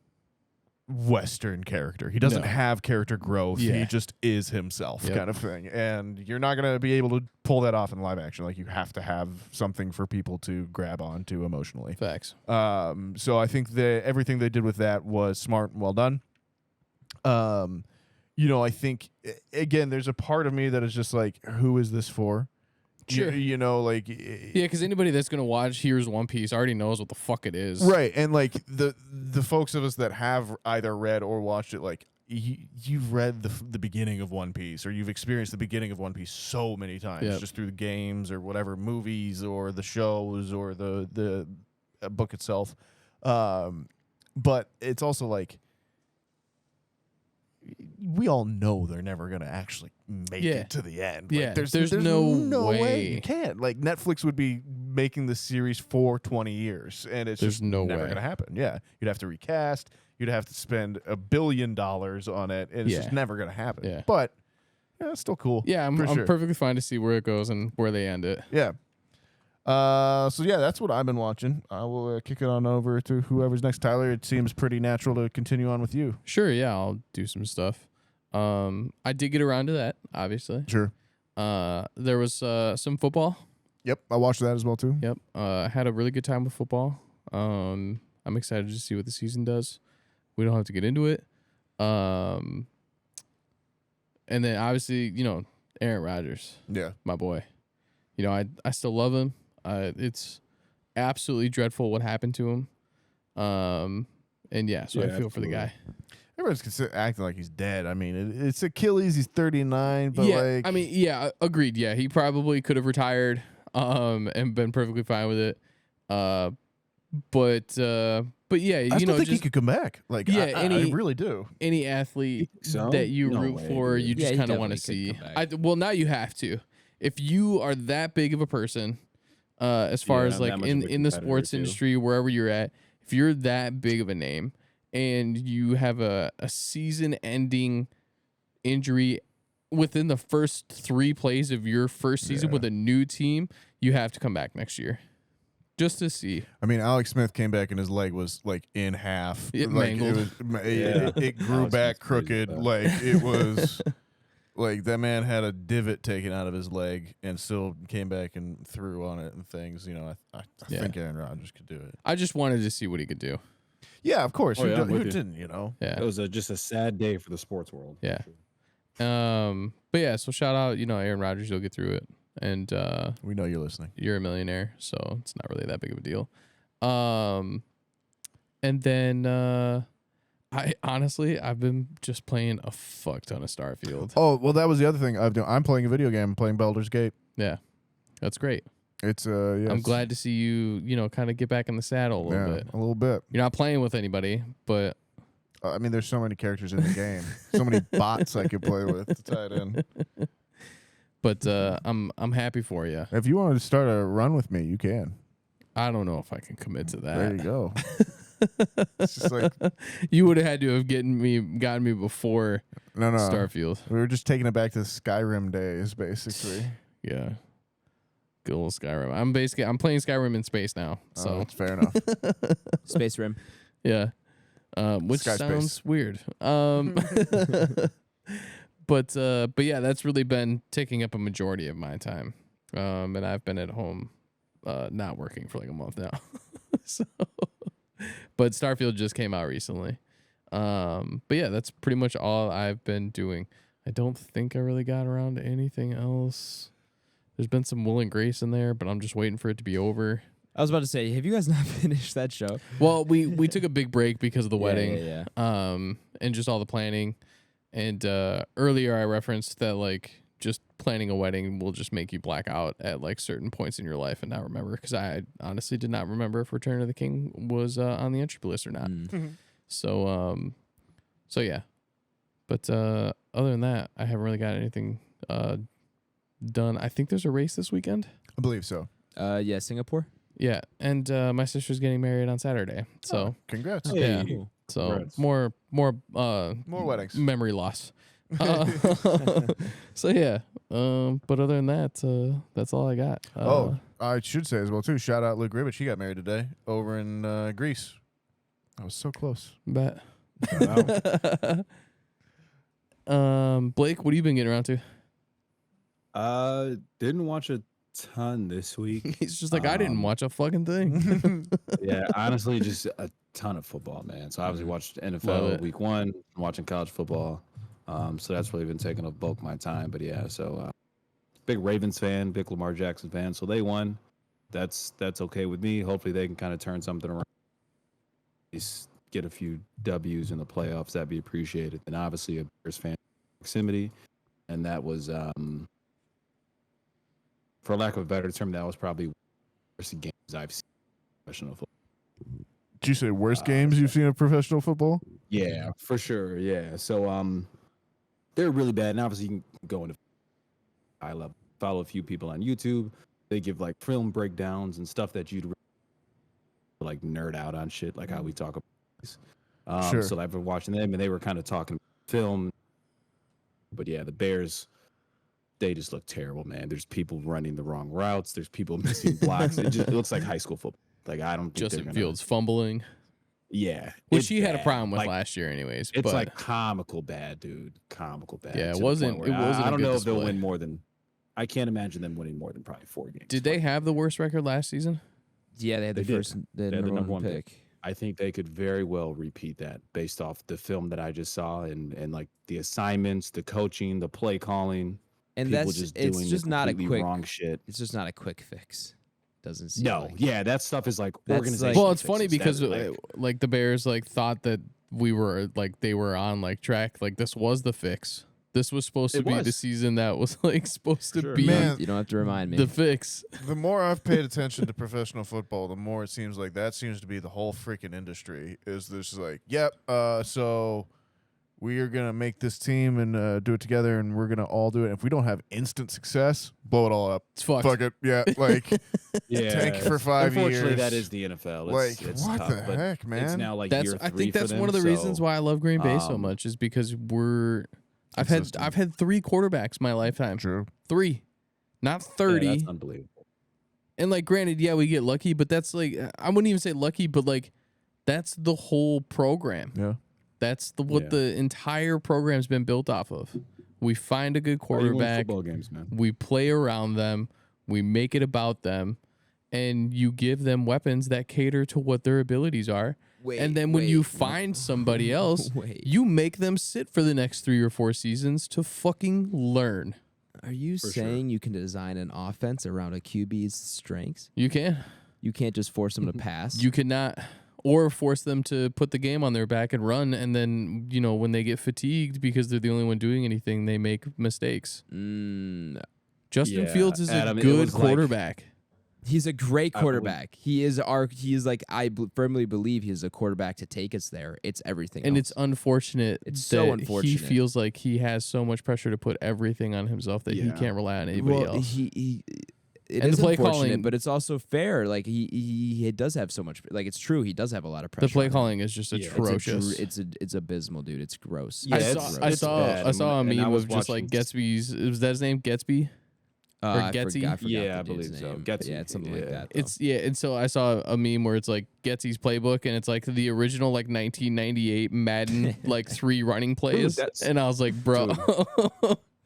Western character. He doesn't No. have character growth. Yeah. He just is himself, Yep. kind of thing. And you're not gonna be able to pull that off in live action. Like you have to have something for people to grab onto emotionally. facts. So I think everything they did with that was smart and well done. You know, I think again, there's a part of me that is just like, who is this for? Sure. You know, like Yeah, because anybody that's gonna watch Here's One Piece already knows what the fuck it is. right, and like the folks of us that have either read or watched it, like you've read the beginning of One Piece, or you've experienced the beginning of One Piece so many times, Yep. just through the games or whatever, movies or the shows or the book itself. But it's also like, we all know they're never gonna actually make Yeah. it to the end. Yeah, Like, there's no way. you can't. Like Netflix would be making the series for 20 years, and it's There's just no never way. gonna happen. Yeah, you'd have to recast. You'd have to spend $1 billion on it, and it's Yeah. just never gonna happen. Yeah. But yeah, it's still cool. Yeah, I'm for sure. perfectly fine to see where it goes and where they end it. Yeah. So yeah, that's what I've been watching. I will kick it on over to whoever's next. Tyler, it seems pretty natural to continue on with you. Sure, yeah, I'll do some stuff. I did get around to that, obviously. Sure. There was some football. Yep, I watched that as well too. Yep. Had a really good time with football. I'm excited to see what the season does. We don't have to get into it. And then obviously, Aaron Rodgers, Yeah. my boy. I still love him. It's absolutely dreadful what happened to him. And yeah, so I feel for the guy. Everyone's acting like he's dead. I mean, it's Achilles. He's 39, but agreed. Yeah, he probably could have retired and been perfectly fine with it. But yeah, I still think he could come back. Like, yeah, I really do. Any athlete that you root for, you just kind of want to see. Well, now you have to. If you are that big of a person, as far as like in the sports industry, wherever you're at, if you're that big of a name and you have a season-ending injury within the first 3 plays of your first season with a new team, you have to come back next year. Just to see. I mean, Alex Smith came back and his leg was like in half. It like mangled. It grew back crooked. Like it was like that man had a divot taken out of his leg and still came back and threw on it and things. I think Aaron Rodgers could do it. I just wanted to see what he could do. Yeah, of course. Who didn't? Yeah. It was just a sad day for the sports world. Yeah. But yeah, so shout out, Aaron Rodgers, you'll get through it. And we know you're listening. You're a millionaire, so it's not really that big of a deal. And then I've been just playing a fuck ton of Starfield. Oh, well, that was the other thing I've done. I'm playing a video game. I'm playing Baldur's Gate. Yeah. That's great. It's I'm glad to see you, kind of get back in the saddle a little bit. A little bit. You're not playing with anybody, but I mean, there's so many characters in the game. So many bots I could play with to tie it in. But I'm happy for you. If you wanted to start a run with me, you can. I don't know if I can commit to that. There you go. It's just like you would have had to have gotten me before no Starfield. We were just taking it back to Skyrim days, basically. Yeah. Good old Skyrim. I'm playing Skyrim in space now. So that's fair enough. Space Rim. Yeah. Which Sky sounds space. weird. But yeah, that's really been taking up a majority of my time. And I've been at home not working for like a month now. But Starfield just came out recently. But yeah, that's pretty much all I've been doing. I don't think I really got around to anything else. There's been some Will and Grace in there, but I'm just waiting for it to be over. I was about to say, have you guys not finished that show? Well, we took a big break because of the wedding. Yeah. And just all the planning. And earlier I referenced that like just planning a wedding will just make you black out at like certain points in your life and not remember, because I honestly did not remember if Return of the King was on the Entropy list or not. So yeah. But other than that, I haven't really got anything done. I think there's a race this weekend. I believe so. Yeah, Singapore. Yeah, and my sister's getting married on Saturday. So congrats. yeah. Cool. So Congrats. more weddings. Memory loss. So yeah. But other than that, that's all I got. I should say as well too. Shout out Luke Ribbich. He got married today over in Greece. I was so close. Bet. Wow. Blake, what have you been getting around to? Didn't watch a ton this week. He's just like, I didn't watch a fucking thing. Yeah, honestly, just a ton of football, man. So obviously watched NFL week 1, watching college football. So that's really been taking up bulk of my time. But yeah, so big Ravens fan, big Lamar Jackson fan. So they won. That's okay with me. Hopefully they can kind of turn something around. At least get a few W's in the playoffs. That'd be appreciated. And obviously a Bears fan proximity. And that was for lack of a better term, that was probably worst games I've seen in professional football. Did you say worst games you've seen of professional football? Yeah, for sure. Yeah. So they're really bad. And obviously you can go into I love follow a few people on YouTube. They give like film breakdowns and stuff that you'd like nerd out on shit, like how we talk about these. Sure. So I've been watching them and they were kind of talking film. But yeah, the Bears they just look terrible, man. There's people running the wrong routes. There's people missing blocks. It looks like high school football. Like, I don't think Justin Fields fumbling, Yeah, which it's he had a bad. problem with Like, last year, anyways. It's but like comical bad, dude. Comical bad. Yeah, it to the wasn't- point where it wasn't I a don't good know if they'll display. win more than. I can't imagine them winning more than probably 4 games. did they have the worst record last season? Yeah, they had the They did. first, they had They had the number one pick. I think they could very well repeat that based off the film that I just saw and like the assignments, the coaching, the play calling, And people that's just it's doing just the not a completely quick. wrong shit. It's just not a quick fix. Doesn't seem No, like. yeah, that stuff is like That's organization. Well, it's funny fixes. because That's like the Bears like thought that we were like they were on like track. Like this was the fix. This was supposed to It be the was. season that was like supposed to Sure. be Man, You don't have to remind me. the fix. The more I've paid attention to professional football, the more it seems like that seems to be the whole freaking industry. Is this like, yep, so we are gonna make this team and do it together, and we're gonna all do it. If we don't have instant success, blow it all up. It's fucked. Fuck it, yeah. Like, yeah. tank for 5 Unfortunately, years. that is the NFL. like, It's what tough, the but heck, man? It's now like That's year I 3 think for that's them, one of the reasons so, why I love Green Bay so um, much is because I've Consistent. had 3 quarterbacks my lifetime. True. 3. Not yeah, 30. that's unbelievable. And like granted, yeah, we get lucky, but that's like I wouldn't even say lucky, but like that's the whole program. Yeah. That's what Yeah. the entire program's been built off of. We find a good Why do you win quarterback, football games, man. we play around them, we make it about them, and you give them weapons that cater to what their abilities are. Wait, And then when you wait, find somebody else, wait. you make them sit for the next 3 or 4 seasons to fucking learn. Are you For saying you can design an offense around a QB's strengths? You can. You can't just force them to pass. You cannot, or force them to put the game on their back and run, and then when they get fatigued because they're the only one doing anything, they make mistakes. Justin Yeah, Fields is Adam, a it good was like- quarterback. He's a great I believe- quarterback. He is like firmly believe he's a quarterback to take us there. It's everything. And else. it's unfortunate. It's so that unfortunate. He feels like he has so much pressure to put everything on himself that he Yeah. can't rely on anybody well, else. It And is the play unfortunate, calling- but it's also fair. Like he does have so much. Like it's true. He does have a lot of pressure. The play on him. calling is just Yeah. atrocious. It's abysmal, dude. It's gross. Yeah, I It's saw, gross. I it's saw, bad. I saw a And I meme was of just like watching- Gatsby's. Was that his name? Gatsby? or I Getsy? forgot Yeah, the I dude's believe so. name. Getsy, Yeah, it's something like yeah. that. though. It's and so I saw a meme where it's like Getsy's playbook, and it's like the original like 1998 Madden like 3 running plays, that's- and I was like, bro,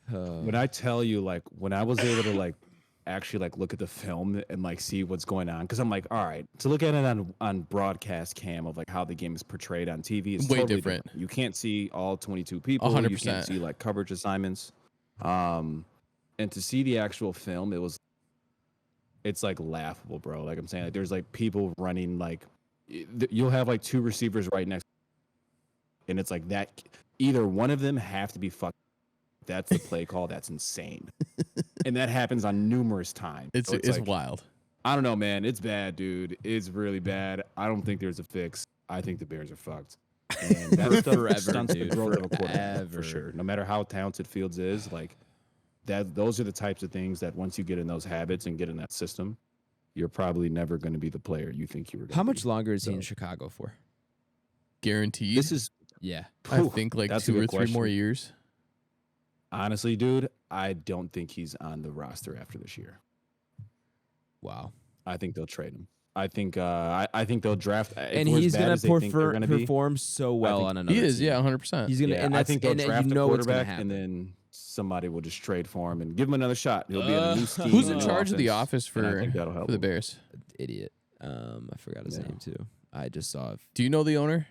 When I tell you, like, when I was able to like actually like look at the film and like see what's going on, because I'm like, all right, to look at it on broadcast cam of like how the game is portrayed on TV is Way totally different. You can't see all 22 people. 100%. You can't see like coverage assignments. And to see the actual film, it's like laughable, bro. Like I'm saying, like there's like people running like you'll have like 2 receivers right next, and it's like that. Either one of them have to be fucked. That's the play call. That's insane, and that happens on numerous times. it's So it's like, wild. I don't know, man. It's bad, dude. It's really bad. I don't think there's a fix. I think the Bears are fucked. And that stuff Forever, stunts the dude. growth of a quarterback, Forever. for sure. No matter how talented Fields is, like that. Those are the types of things that once you get in those habits and get in that system, you're probably never going to be the player you think you were. How much longer is he So- in Chicago for? Guaranteed. This is Yeah. I Whew, think like that's a 2 or good 3 more question. years. honestly, dude. I don't think he's on the roster after this year. Wow. I think they'll trade him. I think they'll draft. And if we're as he's bad gonna as they think they're gonna be, perform so well think on another. He is, team. yeah, 100%. He's gonna. yeah, and I that's, think they'll and draft you a know what's gonna quarterback, happen. and then somebody will just trade for him and give him another shot. He'll be in a new scheme. Who's a in new charge of the offense, office and I for think that'll help the him. Bears? Idiot. I forgot his Yeah. name too. I just saw it Do you know the owner,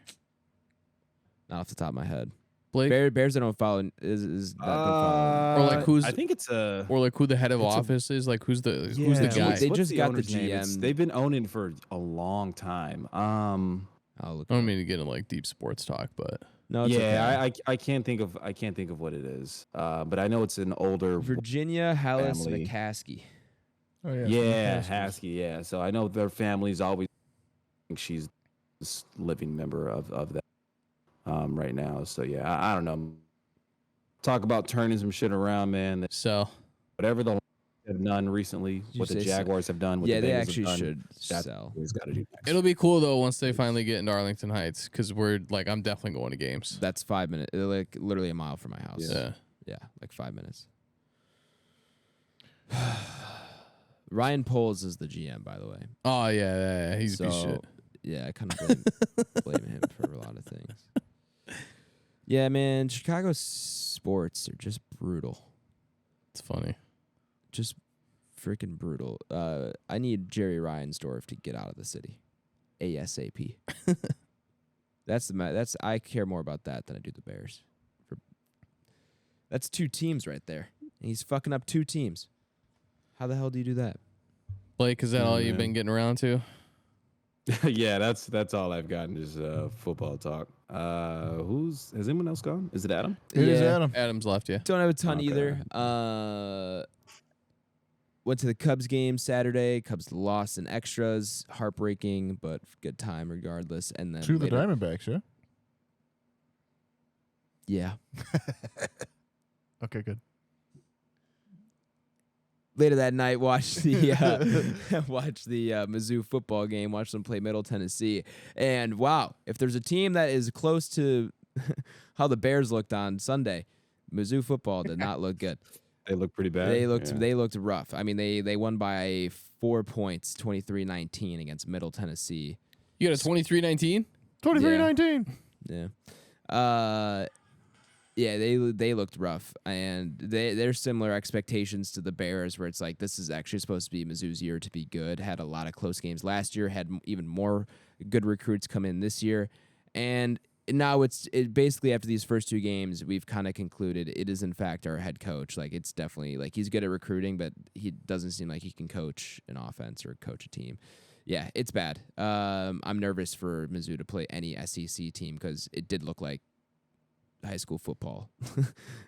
not off the top of my head. Blake? Bears I don't follow is not don't follow. Or, like, who's- I think it's a. Or like who the head of It's a- office is? Like who's the Yeah, guy? They what's just the got the owner's name? GM. They've been owning for a long time. I'll look. I don't mean to get in like deep sports talk, but No, it's yeah, okay. I can't think of what it is. But I know it's an older. Virginia Hallis family. McCaskey. oh Yeah, Haskell. Yeah, so I know their family's always. Think she's this living member of that right now. So yeah, I don't know. Talk about turning some shit around, man. So Whatever the have done recently, you what the say so? Jaguars have done, what Yeah, the they Bengals actually have done, should that's sell. what he's got to do next. it'll be cool though once they finally get into Arlington Heights, because we're like I'm definitely going to games. That's 5 minutes. Like literally a mile from my house. Yeah. Yeah, like 5 minutes. Ryan Poles is the GM, by the way. Oh yeah, he's a piece of shit. Yeah, I kind of blame him for a lot of things. Yeah, man, Chicago sports are just brutal. It's funny. Just freaking brutal. I need Jerry Reinsdorf to get out of the city, ASAP. That's I care more about that than I do the Bears. That's 2 teams right there. And he's fucking up 2 teams. How the hell do you do that? Blake, is that all you've been getting around to? Yeah, that's all I've gotten is football talk. Has anyone else gone? Is it Adam? It is Adam. Adam's left, yeah. Don't have a ton Okay. either. Went to the Cubs game Saturday. Cubs lost in extras. Heartbreaking, but good time regardless. And then To the later- Diamondbacks, yeah? Yeah. Okay, good. Later that night, watched the Mizzou football game. Watched them play Middle Tennessee, and wow, if there's a team that is close to how the Bears looked on Sunday, Mizzou football did not look good. They look pretty bad. They looked rough. I mean, they won by 4 points, 23-19 against Middle Tennessee. You got a 23-19? 23-19. Yeah. Yeah, they looked rough, and they're similar expectations to the Bears, where it's like this is actually supposed to be Mizzou's year to be good. Had a lot of close games last year, had even more good recruits come in this year, and now it's basically after these first 2 games, we've kind of concluded it is in fact our head coach. Like it's definitely like he's good at recruiting, but he doesn't seem like he can coach an offense or coach a team. Yeah, it's bad. I'm nervous for Mizzou to play any SEC team because it did look like high school football,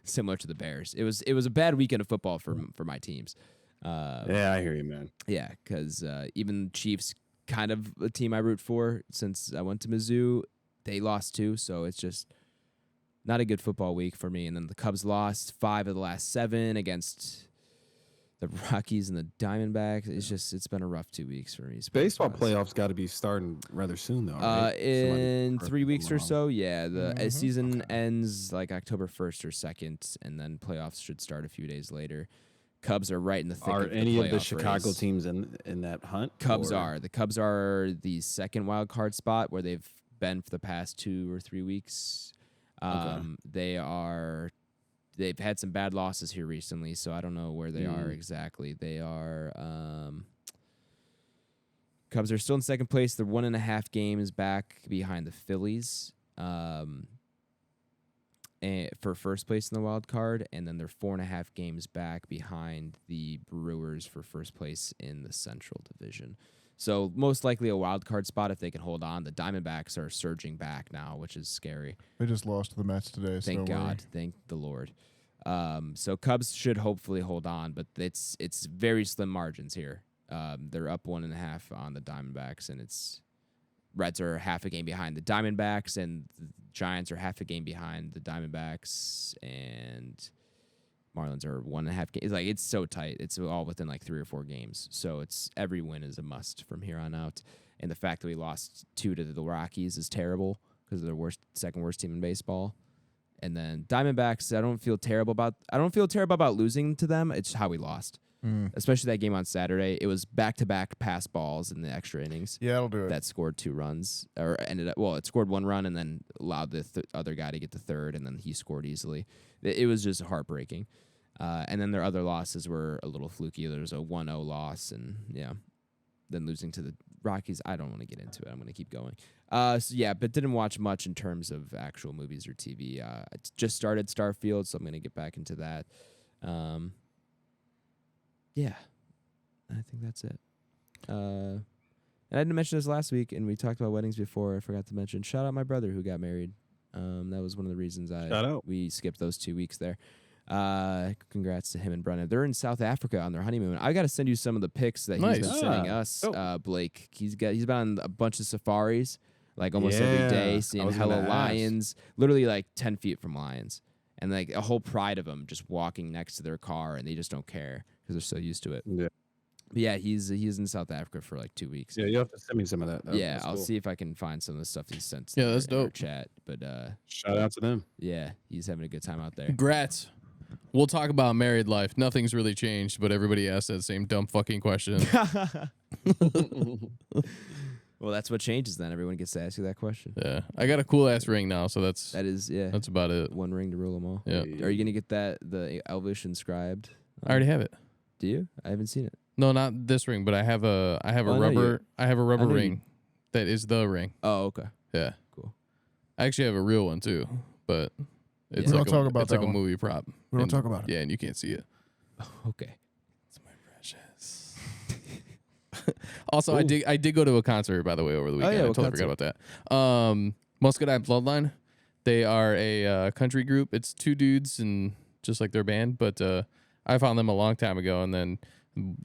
similar to the Bears. It was a bad weekend of football for my teams. Yeah, I hear you, man. Yeah, because even Chiefs, kind of a team I root for since I went to Mizzou, they lost too. So it's just not a good football week for me. And then the Cubs lost 5 of the last 7 against the Rockies and the Diamondbacks. It's been a rough 2 weeks for me. Baseball sports-wise. playoffs got to be starting rather soon, though. Right? In Somebody 3 weeks or correct me if I'm so, yeah. The Mhm. season ends like October 1st or 2nd, and then playoffs should start a few days later. Cubs are right in the thick wrong. Are of the any of the playoff Chicago race. teams in that hunt? Cubs or- are. The Cubs are the second wild card spot where they've been for the past 2 or 3 weeks. They've had some bad losses here recently, so I don't know where they are exactly. They are Cubs are still in second place. They're 1.5 games back behind the Phillies and for first place in the wild card, and then they're 4.5 games back behind the Brewers for first place in the Central Division. So most likely a wild card spot if they can hold on. The Diamondbacks are surging back now, which is scary. They just lost to the Mets today. So Thank God. Thank the Lord. So Cubs should hopefully hold on, but it's very slim margins here. They're up 1.5 on the Diamondbacks, and Reds are half a game behind the Diamondbacks, and the Giants are half a game behind the Diamondbacks, and Marlins are 1.5 games. It's so tight. It's all within like 3 or 4 games. So it's every win is a must from here on out. And the fact that we lost 2 to the Rockies is terrible because they're the second worst team in baseball. And then Diamondbacks, I don't feel terrible about losing to them. It's how we lost, especially that game on Saturday. It was back-to-back pass balls in the extra innings. Yeah, that'll do it. That scored 2 runs, or it scored 1 run and then allowed the other guy to get the third, and then he scored easily. It was just heartbreaking. And then their other losses were a little fluky. There was a 1-0 loss, and then losing to the Rockies. I don't want to get into it. I'm going to keep going. But didn't watch much in terms of actual movies or TV. I just started Starfield, so I'm going to get back into that. Yeah, I think that's it. And I didn't mention this last week, and we talked about weddings before. I forgot to mention. Shout out my brother who got married. That was one of the reasons Shout out. we skipped those 2 weeks there. Congrats to him and Brenna. They're in South Africa on their honeymoon. I got to send you some of the pics that Nice. he's been sending us, Blake. He's been on a bunch of safaris, like almost every day, Yeah, I seeing was hella gonna ask. lions, literally like 10 feet from lions, and like a whole pride of them just walking next to their car, and they just don't care because they're so used to it. Yeah. But yeah, he's in South Africa for like 2 weeks. Yeah, you have to send me some of that. Yeah, That's I'll cool. see if I can find some of the stuff he sent. Yeah, that's in our dope. chat, but Shout out to them. yeah, he's having a good time out there. Congrats. We'll talk about married life. Nothing's really changed, but everybody asks that same dumb fucking question. Well, that's what changes then. Everyone gets to ask you that question. Yeah, I got a cool ass ring now, so that's That's about it. one ring to rule them all. Yeah, Are you gonna get the Elvish inscribed? I already have it. Do you? I haven't seen it. No, not this ring, but I have a rubber ring that is the ring. Oh, okay. Yeah, Cool. I actually have a real one too, but it's We like don't talk about it's like that a one. movie prop. We don't And- talk about it. Yeah, and you can't see it. Okay. It's my precious. Also, I did go to a concert, by the way, over the weekend. yeah, I what totally forgot about that. Muscadine Bloodline. They are a country group. It's two dudes and just like their band, but I found them a long time ago, and then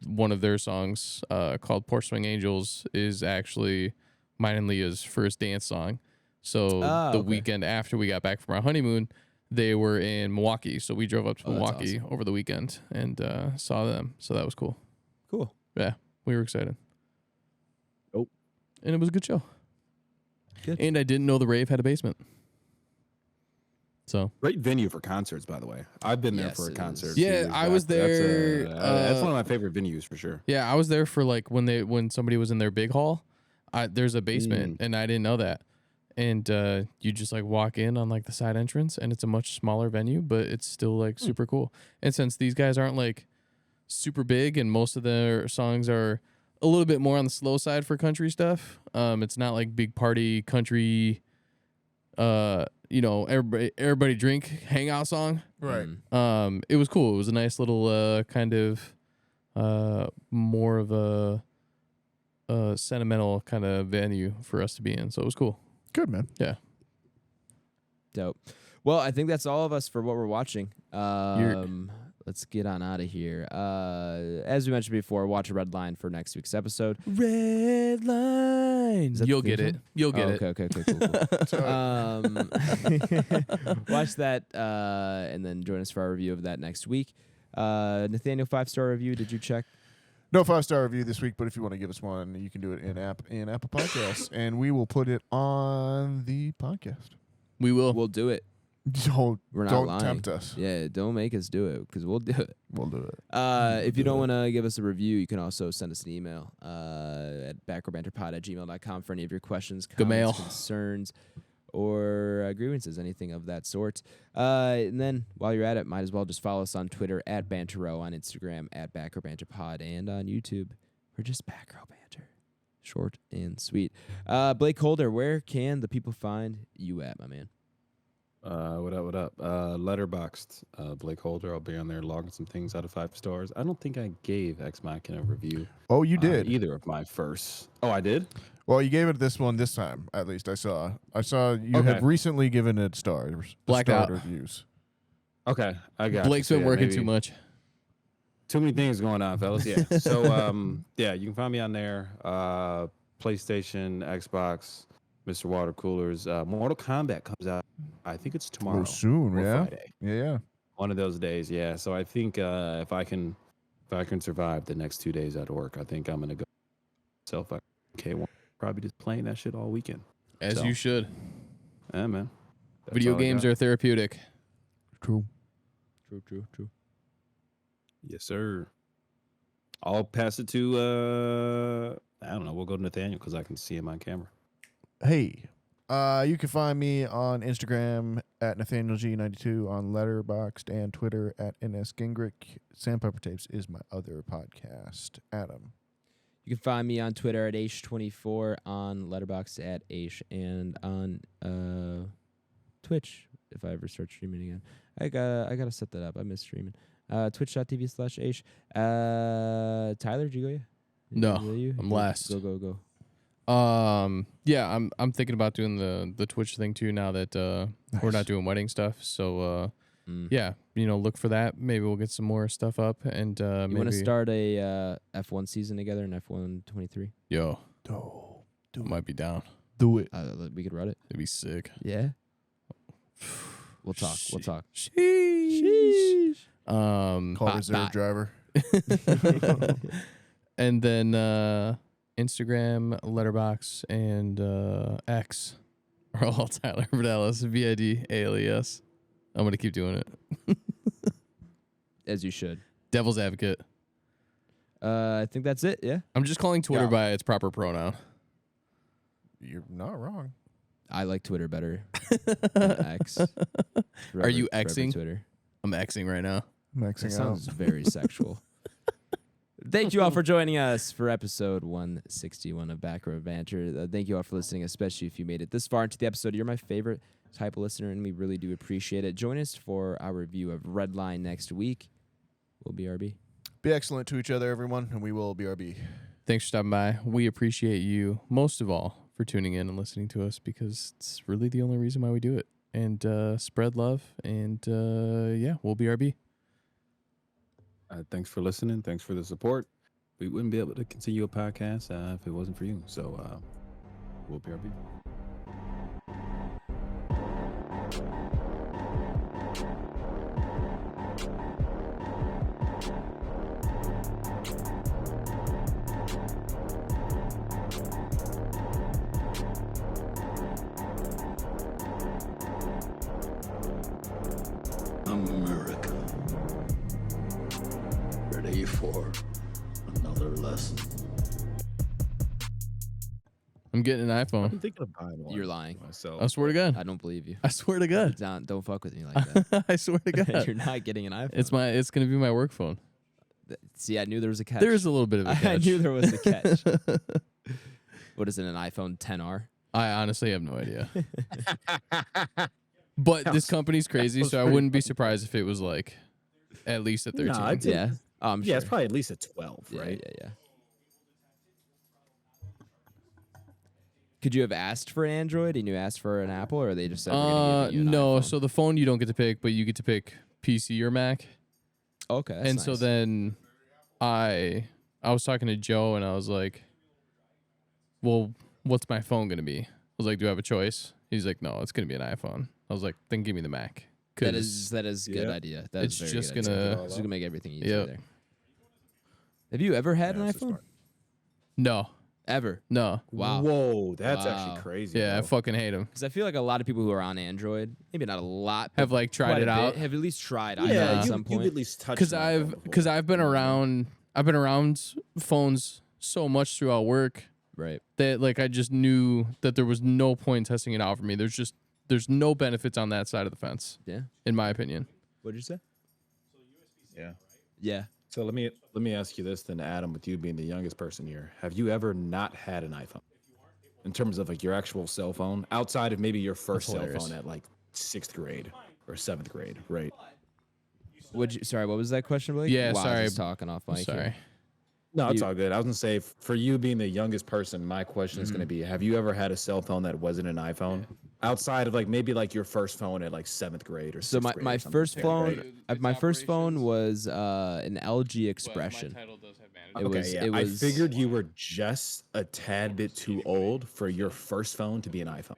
one of their songs called Porch Swing Angels is actually mine and Leah's first dance song. So the weekend after we got back from our honeymoon, they were in Milwaukee. So we drove up to Milwaukee over the weekend and saw them. So that was cool. Cool. Yeah, we were excited. Oh. And it was a good show. Good. And I didn't know the rave had a basement. So Great venue for concerts, by the way. I've been there Yes, for a it concert. is. a few Yeah, years I back. was That's, there, that's one of my favorite venues for sure. yeah, I was there for like when somebody was in their big hall. There's a basement, and I didn't know that. And you just like walk in on like the side entrance, and it's a much smaller venue, but it's still like super cool. And since these guys aren't like super big, and most of their songs are a little bit more on the slow side for country stuff, it's not like big party country. Everybody drink hangout song. Right. It was cool. It was a nice little kind of more of a sentimental kind of venue for us to be in. So it was cool. Good, man. Yeah. Dope. Well, I think that's all of us for what we're watching. Let's get on out of here. As we mentioned before, watch Redline for next week's episode. Redline. Is that You'll the get theme it. song? You'll get it. Okay, cool. Watch that and then join us for our review of that next week. Nathaniel, 5-star review. Did you check? No 5-star review this week, but if you want to give us one, you can do it in Apple Podcasts, and we will put it on the podcast. We will. We'll do it. Don't We're not don't lying. tempt us. Yeah, don't make us do it because we'll do it. We'll do it. If you don't want to give us a review, you can also send us an email at backrowbanterpod@gmail.com for any of your questions, Good mail. comments, concerns, or grievances, anything of that sort. And then while you're at it, might as well just follow us on Twitter at BanterRow, on Instagram at BackRowBanterPod, and on YouTube for just Back Row Banter. Short and sweet. BlakeHolder, where can the people find you at, my man? What up? Letterboxd, BlakeHolder. I'll be on there logging some things out of 5 stars. I don't think I gave Ex Machina a review. Oh, you did. Either of my first. Oh, I did? Well, you gave it this one this time. At least I saw you Okay. had recently given it stars. Blacked star out. reviews. Okay, I got Blake's you. been So, yeah, working maybe too much. Too many things going on, fellas. Yeah. So, yeah, you can find me on there. PlayStation, Xbox, Mr. Water Coolers. Mortal Kombat comes out. I think it's tomorrow. Oh, soon, or yeah. Friday. Yeah. One of those days, yeah. So I think if I can survive the next 2 days at work, I think I'm gonna go myself a K1. Probably just playing that shit all weekend. As So, you should. Yeah, man. That's Video all I games got. are therapeutic. True. True. Yes, sir. I'll pass it to I don't know. We'll go to Nathaniel because I can see him on camera. Hey, you can find me on Instagram at NathanielG92, on Letterboxd and Twitter at NSGingrich. Sandpiper Tapes is my other podcast. Adam. You can find me on Twitter at Aish24, on Letterboxd at Aish, and on Twitch if I ever start streaming again. I gotta set that up. I miss streaming. Twitch.tv/Aish. Tyler, did you go yet? No, You? I'm last. Go. Yeah, I'm thinking about doing the Twitch thing too now that we're not doing wedding stuff. So yeah, look for that. Maybe we'll get some more stuff up and You maybe want to start a F1 season together in F1 23? Yo, Oh, I might be down. do it. We could run it. It'd be sick. Yeah. We'll talk. Sheesh. Call reserve driver. And then Instagram, Letterboxd, and X are all Tyler Vidalis, VIDALES. I'm gonna keep doing it. as you should. Devil's advocate. I think that's it. Yeah. I'm just calling Twitter Yeah. by its proper pronoun. You're not wrong. I like Twitter better than X. Are you Forever Xing? Twitter. I'm Xing right now. Maxing That sounds very sexual. Thank you all for joining us for episode 161 of Back Row Banter. Thank you all for listening, especially if you made it this far into the episode. You're my favorite type of listener, and we really do appreciate it. Join us for our review of Redline next week. We'll be RB. Be excellent to each other, everyone, and we will BRB. Thanks for stopping by. We appreciate you most of all for tuning in and listening to us because it's really the only reason why we do it. And spread love. And yeah, we'll be RB. Thanks for listening. Thanks for the support. We wouldn't be able to continue a podcast if it wasn't for you. So we'll be RB. America. Ready for another lesson. I'm getting an I'm iPhone. thinking of buying one. You're lying. Myself. I swear to God. I don't believe you. I swear to God. Don't fuck with me like that. I swear to God. You're not getting an iPhone. It's gonna be my work phone. See, I knew there was a catch. There is a little bit of a catch. I knew there was a catch. What is it, an iPhone 10R? I honestly have no idea. But this company's crazy, was so I pretty wouldn't be funny. surprised if it was like at least a 13. Nah, I'd say- Yeah. Oh, I'm Yeah, sure. it's probably at least a 12, Yeah, right? Yeah. Could you have asked for an Android and you asked for an Apple, or they just said we're gonna give you an No. iPhone? So the phone you don't get to pick, but you get to pick PC or Mac. Okay. That's And so nice. then I was talking to Joe and I was like, well, what's my phone gonna be? I was like, do I have a choice? He's like, no, it's gonna be an iPhone. I was like, then give me the Mac. that is a good Yeah. idea. That It's is a very just good idea. gonna- It's just gonna make everything easier Yep. there. Have you ever had Yeah, an it's just iPhone? smart. no, Ever? no. Wow. Whoa, that's Wow. actually crazy. Yeah, I bro. fucking hate him. Because I feel like a lot of people who are on Android, maybe not a lot, but Have like tried quite it a bit, out. have at least tried Yeah, iPhone at you, some point. you've at least touched Because an I've iPhone before. I've been around phones so much throughout work Right. that like I just knew that there was no point in testing it out for me. There's no benefits on that side of the fence, Yeah. in my opinion. What'd you say? Yeah. Yeah. So let me ask you this then, Adam, with you being the youngest person here. Have you ever not had an iPhone? In terms of like your actual cell phone, outside of maybe your first cell hilarious. phone at like 6th grade or 7th grade, right? Sorry, what was that question, Blake? Yeah, wow, sorry. Just talking off mic. Sorry. No, it's You- all good. I was gonna say, for you being the youngest person, my question is gonna be: have you ever had a cell phone that wasn't an iPhone, outside of like maybe like your first phone at like 7th grade or 6th So grade? my or something first like that, phone, right? my first phone was an LG Expression. It Okay, was. yeah. It was. I figured you were just a tad bit too old for your first phone to be an iPhone.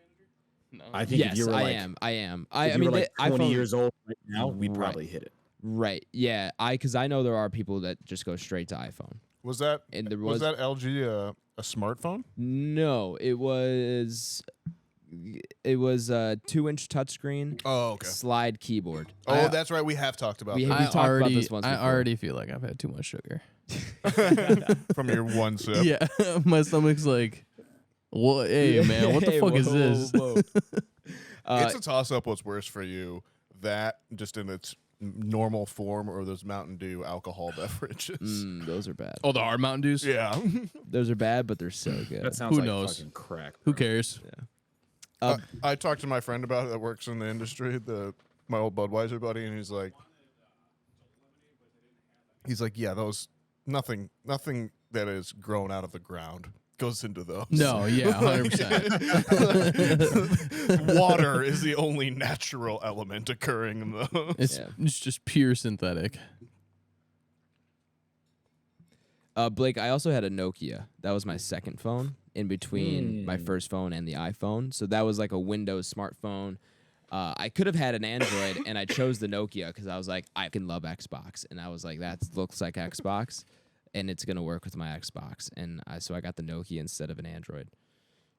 I think Yes, if you were I like, am. I am. if I you mean, were like the 20 iPhone, years old right now, we'd Right. probably hit it. Right. Yeah. Because I know there are people that just go straight to iPhone, Was that and there was that LG a smartphone? No, it was. It was a 2-inch touchscreen, Oh, okay. slide keyboard. Oh, that's right. We have talked about We that. have- talked about already, this once I before. already feel like I've had too much sugar. From your one sip. Yeah, my stomach's like, what? Hey, man, what the Hey, fuck is whoa, this? whoa. It's a toss up. What's worse for you? That just in its normal form, or those Mountain Dew alcohol beverages? Those are bad. Oh, the hard Mountain Dews? Yeah. Those are bad, but they're so good. That sounds Who like knows? fucking crack. Who bro. cares? I talked to my friend about it that works in the industry, my old Budweiser buddy, and he's like, yeah, those nothing that is grown out of the ground goes into those. No, yeah, 100%. Water is the only natural element occurring in those. It's just pure synthetic. Blake, I also had a Nokia. That was my second phone in between my first phone and the iPhone. So that was like a Windows smartphone. I could have had an Android, and I chose the Nokia because I was like, I can love Xbox, and I was like, that looks like Xbox, and it's gonna work with my Xbox, and so I got the Nokia instead of an Android.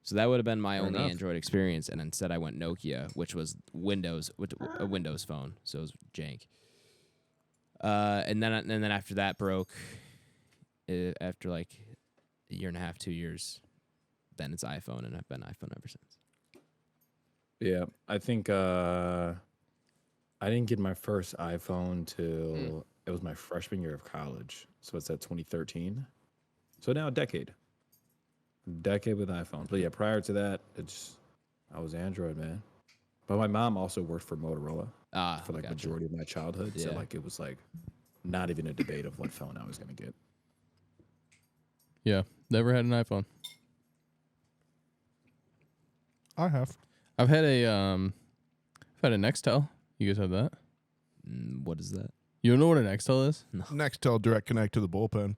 So that would have been my only enough. Android experience, and instead I went Nokia, which was Windows, a Windows phone, so it was jank. And then after that broke, after like a year and a half, 2 years, then it's iPhone, and I've been iPhone ever since. Yeah, I think I didn't get my first iPhone till it was my freshman year of college. So it's at 2013. So now a decade with iPhone. But yeah, prior to that, I was Android, man. But my mom also worked for Motorola for like majority of my childhood. So like it was like not even a debate of what phone I was gonna get. Yeah, never had an iPhone. I have. I've had a Nextel. You guys have that? What is that? You don't know what an Nextel is? Nextel Direct Connect to the bullpen.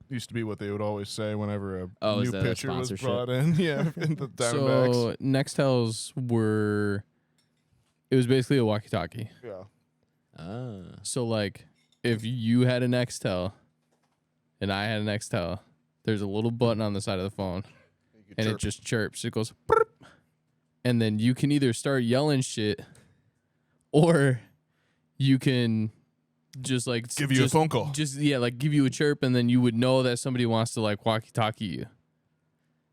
Used to be what they would always say whenever a is new that a pitcher was sponsorship? brought in. Yeah, in the Diamondbacks. So Nextels were. It was basically a walkie-talkie. Yeah. So like, if you had a Nextel, and I had a Nextel, there's a little button on the side of the phone, and it just chirps. It goes, burp, and then you can either start yelling shit, or you can just like give you a phone call. Just like give you a chirp, and then you would know that somebody wants to like walkie-talkie you.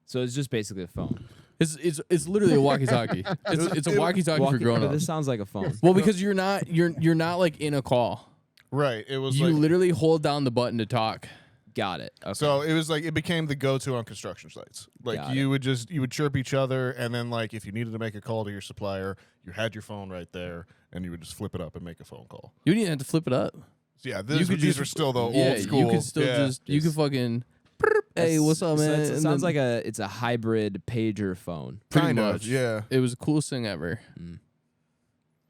So it's just basically a phone. It's literally a walkie-talkie. It's a walkie-talkie for grown-ups. This sounds like a phone. Well, because you're not like in a call. Right. It was You like, literally hold down the button to talk. Got it. Okay. so it was like it became the go-to on construction sites. Like Got you would chirp each other, and then like if you needed to make a call to your supplier, you had your phone right there, and you would just flip it up and make a phone call. You didn't have to flip it up. So yeah, You could these just- are still the Yeah, old school. you could still yeah. you could fucking. Burp, hey, what's up, So man? it And sounds then- like it's a hybrid pager phone. pretty kind much. of. Yeah, It was the coolest thing ever.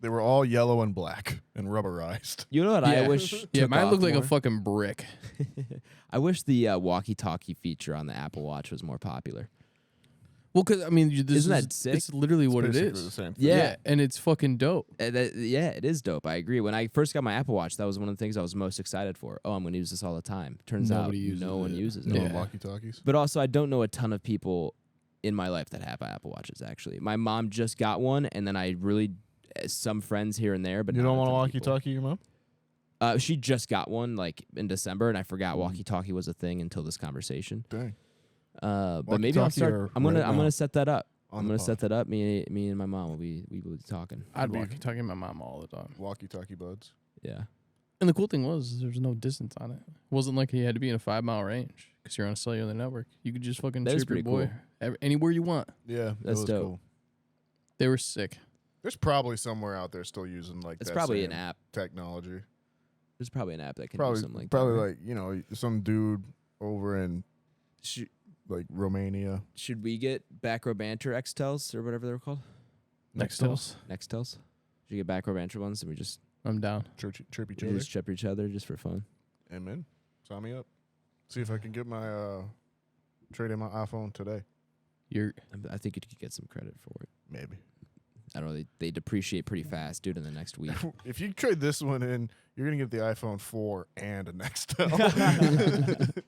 they were all yellow and black and rubberized. You know what Yeah. I wish? Yeah, took mine off looked like a more? fucking brick. I wish the walkie-talkie feature on the Apple Watch was more popular. Well, because I mean, Isn't that sick? It's literally what it Basically is. the same thing. Yeah. And it's fucking dope. Yeah, it is dope. I agree. When I first got my Apple Watch, that was one of the things I was most excited for. Oh, I'm going to use this all the time. Turns out Nobody uses no one it. uses it. No Yeah. walkie-talkies. But also, I don't know a ton of people in my life that have Apple Watches, actually. My mom just got one, and then I really, some friends here and there, but You not don't want a ton of people. walkie-talkie, your mom? She just got one, like, in December, and I forgot walkie-talkie was a thing until this conversation. Dang. But maybe I'll Walkie-talkie start. or I'm gonna right now set that up. on I'm the gonna pod? set that up. Me and my mom will be talking. I'd walkie-talkie my mom all the time. Walkie-talkie buds. Yeah. And the cool thing was there was no distance on it. It wasn't like he had to be in a 5-mile range because you're on a cellular network. You could just fucking That is chirp your pretty boy anywhere you want. Yeah, That's was dope. Cool. They were sick. There's probably somewhere out there still using like It's that probably same an app. technology. There's probably an app that can do Probably, something like probably that. like some dude over in Should, like Romania. should we get Back Row Banter Xtels or whatever they're called? Nextels. Nextels. Should we get Back Row Banter ones and we just I'm down. Chirp each we other. just chip each other just for fun? Amen. Sign me up. See if I can get my trade in my iPhone today. I think you could get some credit for it. Maybe. I don't know. They depreciate pretty fast, dude, in the next week. If you trade this one in, you're gonna get the iPhone 4 and a Nextel.